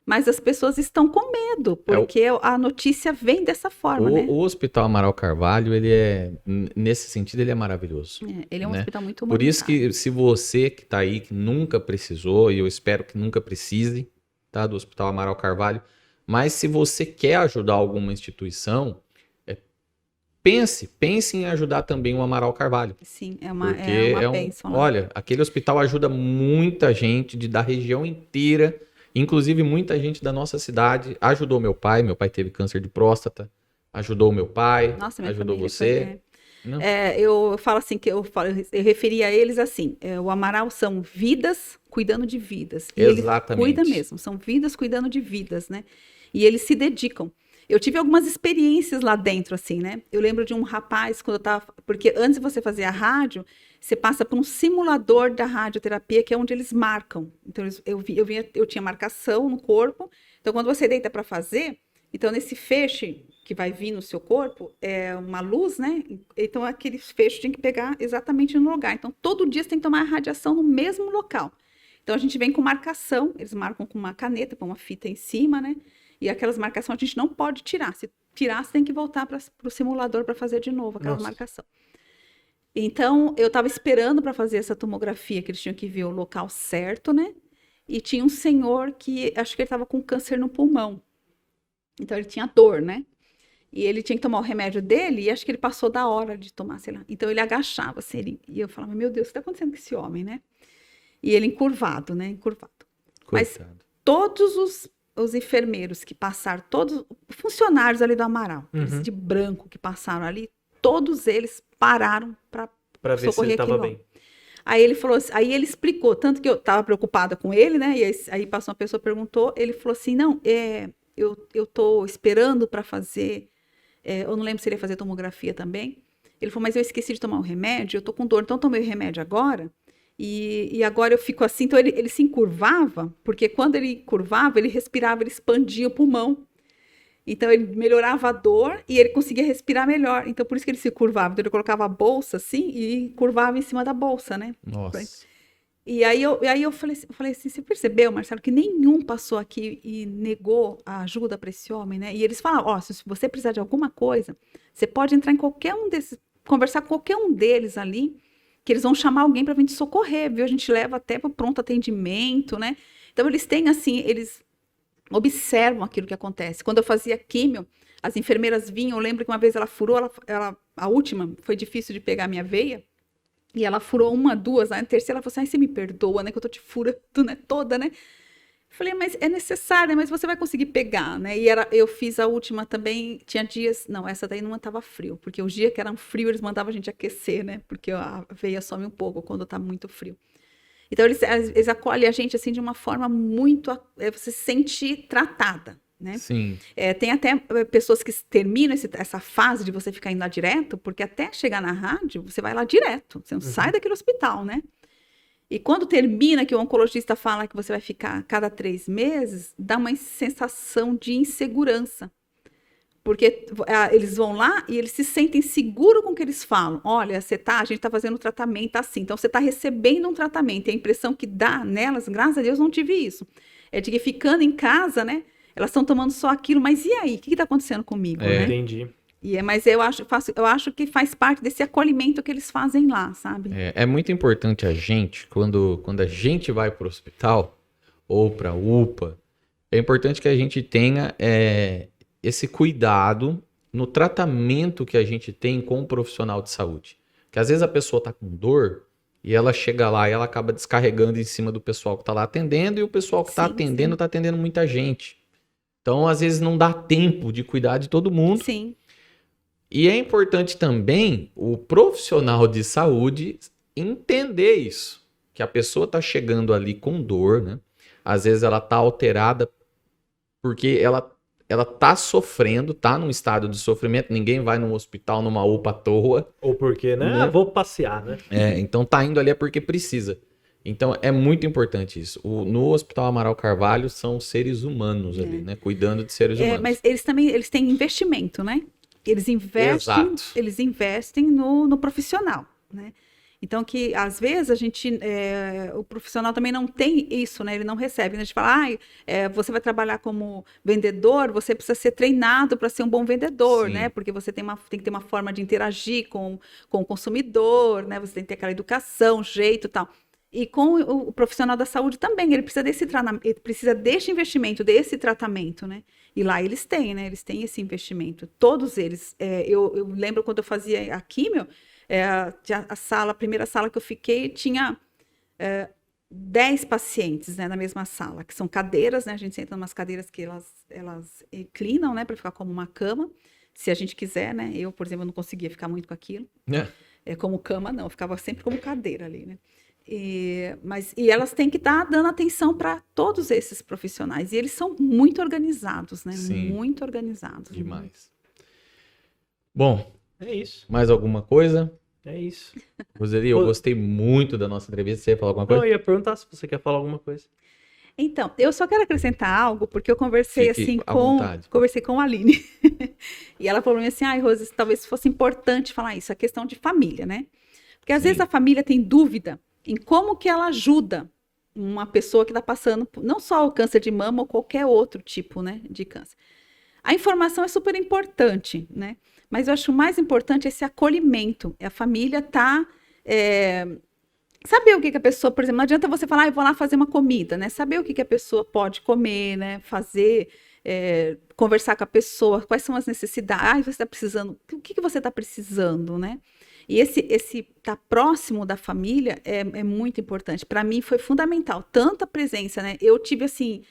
Mas as pessoas estão com medo, porque a notícia vem dessa forma, né? O Hospital Amaral Carvalho, ele nesse sentido, ele é maravilhoso. Ele é um hospital muito humanitário. Por isso que se você que está aí, que nunca precisou, e eu espero que nunca precise, tá, do Hospital Amaral Carvalho, mas se você quer ajudar alguma instituição, pense em ajudar também o Amaral Carvalho. Sim, Porque é uma bênção. olha, aquele hospital ajuda muita gente da região inteira, inclusive muita gente da nossa cidade. Ajudou meu pai teve câncer de próstata, ajudou meu pai, Nossa, minha ajudou família você. Não. eu falo assim, eu referi a eles assim, o Amaral são vidas cuidando de vidas. E Exatamente. ele cuida mesmo, são vidas cuidando de vidas, né? E eles se dedicam. Eu tive algumas experiências lá dentro, assim, né? Eu lembro de um rapaz, quando eu tava... Porque antes de você fazer a rádio, você passa por um simulador da radioterapia, que é onde eles marcam. Então, eu tinha marcação no corpo. Então, quando você deita para fazer, então, nesse feixe que vai vir no seu corpo, é uma luz, né? Então, aquele feixe tem que pegar exatamente no lugar. Então, todo dia você tem que tomar a radiação no mesmo local. Então, a gente vem com marcação, eles marcam com uma caneta, com uma fita em cima, né? E aquelas marcações a gente não pode tirar. Se tirar, você tem que voltar para o simulador para fazer de novo aquela marcação. Então, eu estava esperando para fazer essa tomografia, que eles tinham que ver o local certo, né? E tinha um senhor que, acho que ele estava com câncer no pulmão. Então, ele tinha dor, né? E ele tinha que tomar o remédio dele, e acho que ele passou da hora de tomar, sei lá. Então, ele agachava, assim, e eu falava, meu Deus, o que está acontecendo com esse homem, né? E ele encurvado, né? Encurvado. Coitado. Mas todos os enfermeiros que passaram, todos os funcionários ali do Amaral, eles de branco que passaram ali, todos eles pararam para ver se ele estava bem. Aí ele falou assim, aí ele explicou, tanto que eu estava preocupada com ele, né? E aí passou uma pessoa, perguntou, ele falou assim, não, eu tô esperando para fazer, eu não lembro se ele ia fazer tomografia também. Ele falou, mas eu esqueci de tomar o remédio, eu tô com dor, então tomei o remédio agora. E agora eu fico assim, então ele se encurvava, porque quando ele curvava, ele respirava, ele expandia o pulmão. Então ele melhorava a dor e ele conseguia respirar melhor. Então por isso que ele se curvava. Então ele colocava a bolsa assim e curvava em cima da bolsa, né? Nossa. E aí eu falei assim, você percebeu, Marcelo, que nenhum passou aqui e negou a ajuda para esse homem, né? E eles falaram, se você precisar de alguma coisa, você pode entrar em qualquer um desses, conversar com qualquer um deles ali, que eles vão chamar alguém para vir te socorrer, viu? A gente leva até para o pronto atendimento, né? Então, eles têm, assim, eles observam aquilo que acontece. Quando eu fazia químio, as enfermeiras vinham, eu lembro que uma vez ela furou, a última, foi difícil de pegar a minha veia, e ela furou uma, duas, na terceira ela falou assim, você me perdoa, né? Que eu tô te furando, né? Toda, né? Falei, mas é necessário, mas você vai conseguir pegar, né? E eu fiz a última também, tinha dias... Não, essa daí não estava frio, porque os dias que eram frio, eles mandavam a gente aquecer, né? Porque a veia some um pouco quando tá muito frio. Então, eles acolhem a gente, assim, de uma forma muito... Você se sente tratada, né? Sim. Tem até pessoas que terminam essa fase de você ficar indo lá direto, porque até chegar na rádio, você vai lá direto. Você não sai daquele hospital, né? E quando termina, que o oncologista fala que você vai ficar cada 3 meses, dá uma sensação de insegurança. Porque eles vão lá e eles se sentem seguros com o que eles falam. Olha, a gente está fazendo um tratamento assim, então você está recebendo um tratamento. E a impressão que dá nelas, graças a Deus, não tive isso. É de que ficando em casa, né, elas estão tomando só aquilo, mas e aí? O que está acontecendo comigo? Né? Entendi. Mas eu acho que faz parte desse acolhimento que eles fazem lá, sabe? É muito importante a gente, quando a gente vai para o hospital ou para a UPA, é importante que a gente tenha esse cuidado no tratamento que a gente tem com o profissional de saúde. Porque às vezes a pessoa está com dor e ela chega lá e ela acaba descarregando em cima do pessoal que está lá atendendo, e o pessoal que está atendendo está atendendo muita gente. Então, às vezes, não dá tempo de cuidar de todo mundo. Sim. E é importante também o profissional de saúde entender isso. Que a pessoa está chegando ali com dor, né? Às vezes ela está alterada porque ela está sofrendo, está num estado de sofrimento. Ninguém vai num hospital, numa UPA à toa. Ou porque, né? Vou passear, né? Então tá indo ali é porque precisa. Então é muito importante isso. No Hospital Amaral Carvalho são seres humanos ali, né? Cuidando de seres humanos. Mas eles têm investimento, né? Eles investem no profissional, né? Então, que às vezes o profissional também não tem isso, né? Ele não recebe. A gente fala, você vai trabalhar como vendedor, você precisa ser treinado para ser um bom vendedor, Sim. né? Porque você tem que ter uma forma de interagir com o consumidor, né? Você tem que ter aquela educação, jeito e tal. E com o profissional da saúde também, ele precisa ele precisa desse investimento, desse tratamento, né? E lá eles têm, né? Eles têm esse investimento, todos eles. Eu lembro quando eu fazia a químio, a primeira sala que eu fiquei tinha 10 pacientes, né, na mesma sala, que são cadeiras, né? A gente senta em umas cadeiras que elas inclinam, né, para ficar como uma cama, se a gente quiser, né? Eu, por exemplo, não conseguia ficar muito com aquilo. Como cama, não, eu ficava sempre como cadeira ali, né? E elas têm que estar dando atenção para todos esses profissionais. E eles são muito organizados, né? Sim. Muito organizados. Demais. Né? Bom, É isso. mais alguma coisa? É isso. Roseli, eu gostei muito da nossa entrevista. Você ia falar alguma coisa? Não, eu ia perguntar se você quer falar alguma coisa. Então, eu só quero acrescentar algo, porque eu conversei Fique assim à vontade. conversei com a Aline. E ela falou assim: ai, Rose, talvez fosse importante falar isso, a questão de família, né? Porque às vezes a família tem dúvida em como que ela ajuda uma pessoa que está passando, não só o câncer de mama ou qualquer outro tipo, né, de câncer. A informação é super importante, né? Mas eu acho mais importante esse acolhimento. A família tá... saber o que a pessoa... Por exemplo, não adianta você falar, eu vou lá fazer uma comida, né? Saber o que a pessoa pode comer, né? Fazer... conversar com a pessoa, quais são as necessidades, você está precisando, o que você está precisando, né? E esse estar próximo da família é muito importante. Para mim foi fundamental, tanta presença, né? Eu tive assim,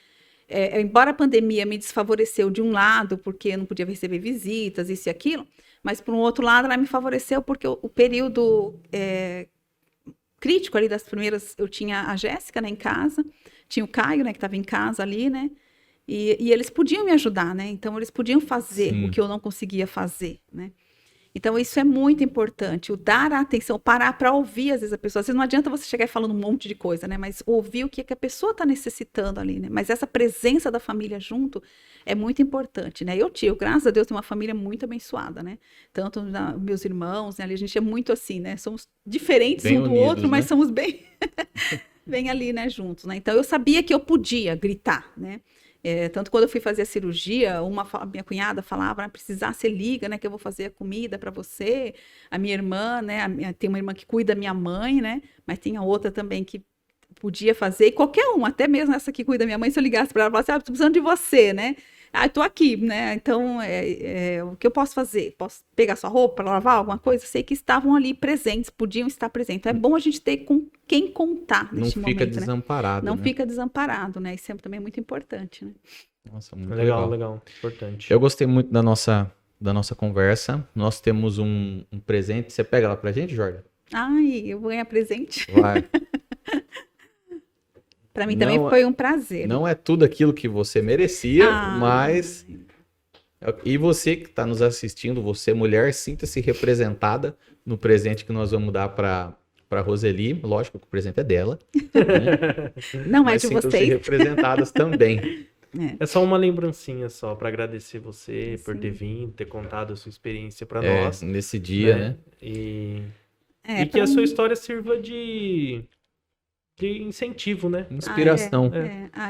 embora a pandemia me desfavoreceu de um lado, porque eu não podia receber visitas, isso e aquilo, mas por um outro lado ela me favoreceu porque o período crítico ali das primeiras, eu tinha a Jéssica, né, em casa, tinha o Caio, né, que estava em casa ali, né? E eles podiam me ajudar, né? Então, eles podiam fazer o que eu não conseguia fazer, né? Então, isso é muito importante, o dar a atenção, parar para ouvir, às vezes, a pessoa. Às vezes, não adianta você chegar falando um monte de coisa, né? Mas ouvir o que a pessoa está necessitando ali, né? Mas essa presença da família junto é muito importante, né? Eu, graças a Deus, tenho uma família muito abençoada, né? Tanto meus irmãos, né? Ali a gente é muito assim, né? Somos diferentes bem um do unidos, outro, mas né? somos bem... bem ali, né? Juntos, né? Então, eu sabia que eu podia gritar, né? Tanto quando eu fui fazer a cirurgia, minha cunhada falava, precisar, você liga, né, que eu vou fazer a comida para você. A minha irmã, né, tem uma irmã que cuida da minha mãe, né, mas tem a outra também que podia fazer, e qualquer um, até mesmo essa que cuida da minha mãe, se eu ligasse para ela, falasse, tô precisando de você, né, eu tô aqui, né, então, o que eu posso fazer? Posso pegar sua roupa para lavar, alguma coisa? Eu sei que estavam ali presentes, podiam estar presentes. Então, é bom a gente ter com quem contar neste momento, Não fica desamparado, né? Não né? fica desamparado, né, isso também é muito importante, né. Nossa, muito Legal, importante. Eu gostei muito da nossa conversa. Nós temos um presente. Você pega lá pra gente, Jordan? Ai, eu vou ganhar presente. Vai. Para mim também foi um prazer. Não é tudo aquilo que você merecia, mas... E você que está nos assistindo, você mulher, sinta-se representada no presente que nós vamos dar para Roseli. Lógico que o presente é dela. Né? Não mas é de sintam-se vocês. representadas também. É só uma lembrancinha só para agradecer você por ter vindo, ter contado a sua experiência para nós. Nesse dia, né? E que a sua história sirva de incentivo, né? Inspiração.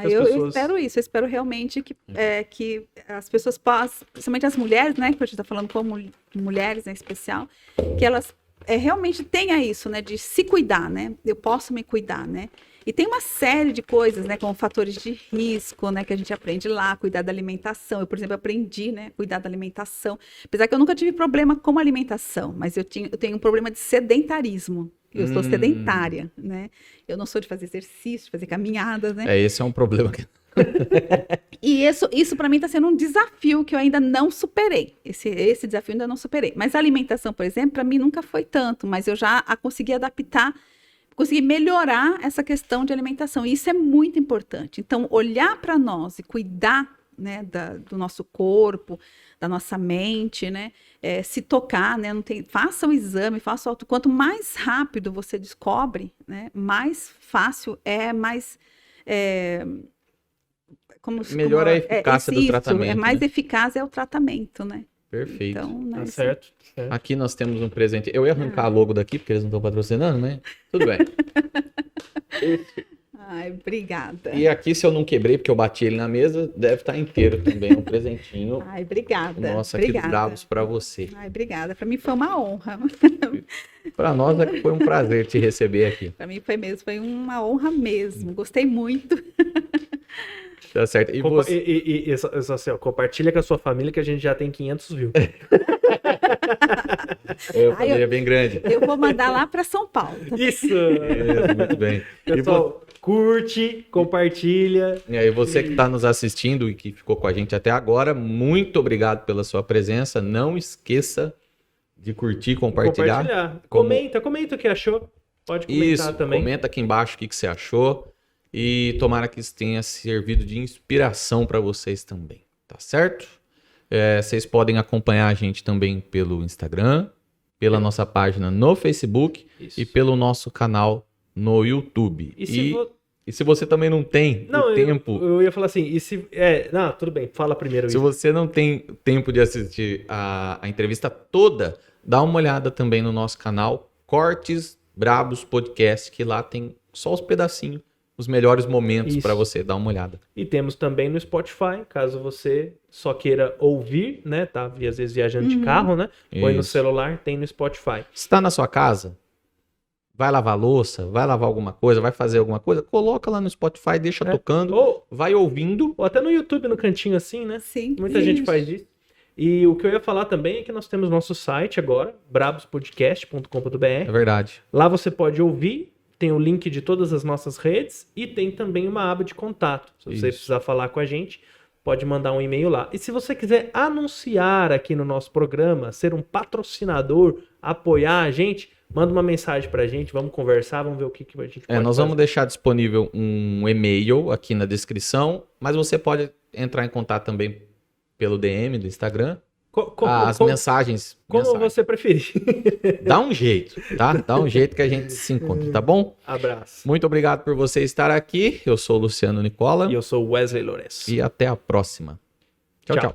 Eu espero isso, eu espero realmente que as pessoas possam, principalmente as mulheres, né, que a gente está falando como mulheres em especial, que elas realmente tenham isso, né, de se cuidar, né, eu posso me cuidar, né, e tem uma série de coisas, né, como fatores de risco, né, que a gente aprende lá, cuidar da alimentação. Eu, por exemplo, aprendi, né, cuidar da alimentação, apesar que eu nunca tive problema com alimentação, mas eu tenho um problema de sedentarismo. Eu sou sedentária, né? Eu não sou de fazer exercício, de fazer caminhadas, né? Esse é um problema. E isso para mim está sendo um desafio que eu ainda não superei. Esse desafio eu ainda não superei. Mas a alimentação, por exemplo, para mim nunca foi tanto, mas eu já consegui adaptar, consegui melhorar essa questão de alimentação. E isso é muito importante. Então, olhar para nós e cuidar, né, do nosso corpo, da nossa mente, né, se tocar, né, faça o exame, faça quanto mais rápido você descobre, né, mais fácil mais melhor a eficácia do tratamento. Mais eficaz é o tratamento, né? Perfeito. Então, né, tá certo. Aqui nós temos um presente. Eu ia arrancar a logo daqui, porque eles não estão patrocinando, mas tudo bem. Ai, obrigada. E aqui, se eu não quebrei, porque eu bati ele na mesa, deve estar inteiro também, um presentinho. Ai, obrigada. Nossa, aqui do Bravos para você. Ai, obrigada. Para mim foi uma honra. Para nós é que foi um prazer te receber aqui. Para mim foi uma honra mesmo. Gostei muito. Tá certo. E você... Isso assim, ó, compartilha com a sua família que a gente já tem 500 views. A família é bem grande. Eu vou mandar lá para São Paulo. Isso! Muito bem. Pessoal, curte, compartilha. E aí, você que está nos assistindo e que ficou com a gente até agora, muito obrigado pela sua presença. Não esqueça de curtir, compartilhar. Comenta o que achou. Pode comentar Isso, também. comenta aqui embaixo o que você achou. E tomara que isso tenha servido de inspiração para vocês também, tá certo? Vocês podem acompanhar a gente também pelo Instagram, pela nossa página no Facebook e pelo nosso canal no YouTube. E se você também não tem tempo... Eu ia falar assim, não, tudo bem, fala primeiro Se você não tem tempo de assistir a entrevista toda, dá uma olhada também no nosso canal Cortes Brabos Podcast, que lá tem só os pedacinhos, os melhores momentos para você dar uma olhada. E temos também no Spotify, caso você só queira ouvir, né? Tá às vezes viajando de carro, né? Põe no celular, tem no Spotify. Se está na sua casa, vai lavar louça, vai lavar alguma coisa, vai fazer alguma coisa, coloca lá no Spotify, deixa tocando, vai ouvindo. Ou até no YouTube, no cantinho assim, né? Sim. Muita gente faz isso. E o que eu ia falar também é que nós temos nosso site agora, brabospodcast.com.br. É verdade. Lá você pode ouvir, tem o link de todas as nossas redes e tem também uma aba de contato. Se você precisar falar com a gente, pode mandar um e-mail lá. E se você quiser anunciar aqui no nosso programa, ser um patrocinador, apoiar a gente, manda uma mensagem pra gente, vamos conversar, vamos ver o que a gente pode Nós fazer. vamos deixar disponível um e-mail aqui na descrição, mas você pode entrar em contato também pelo DM do Instagram. Mensagens. Como você preferir. Dá um jeito, tá? Dá um jeito que a gente se encontra, tá bom? Abraço. Muito obrigado por você estar aqui. Eu sou o Luciano Nicola. E eu sou o Wesley Lourenço. E até a próxima. Tchau, tchau.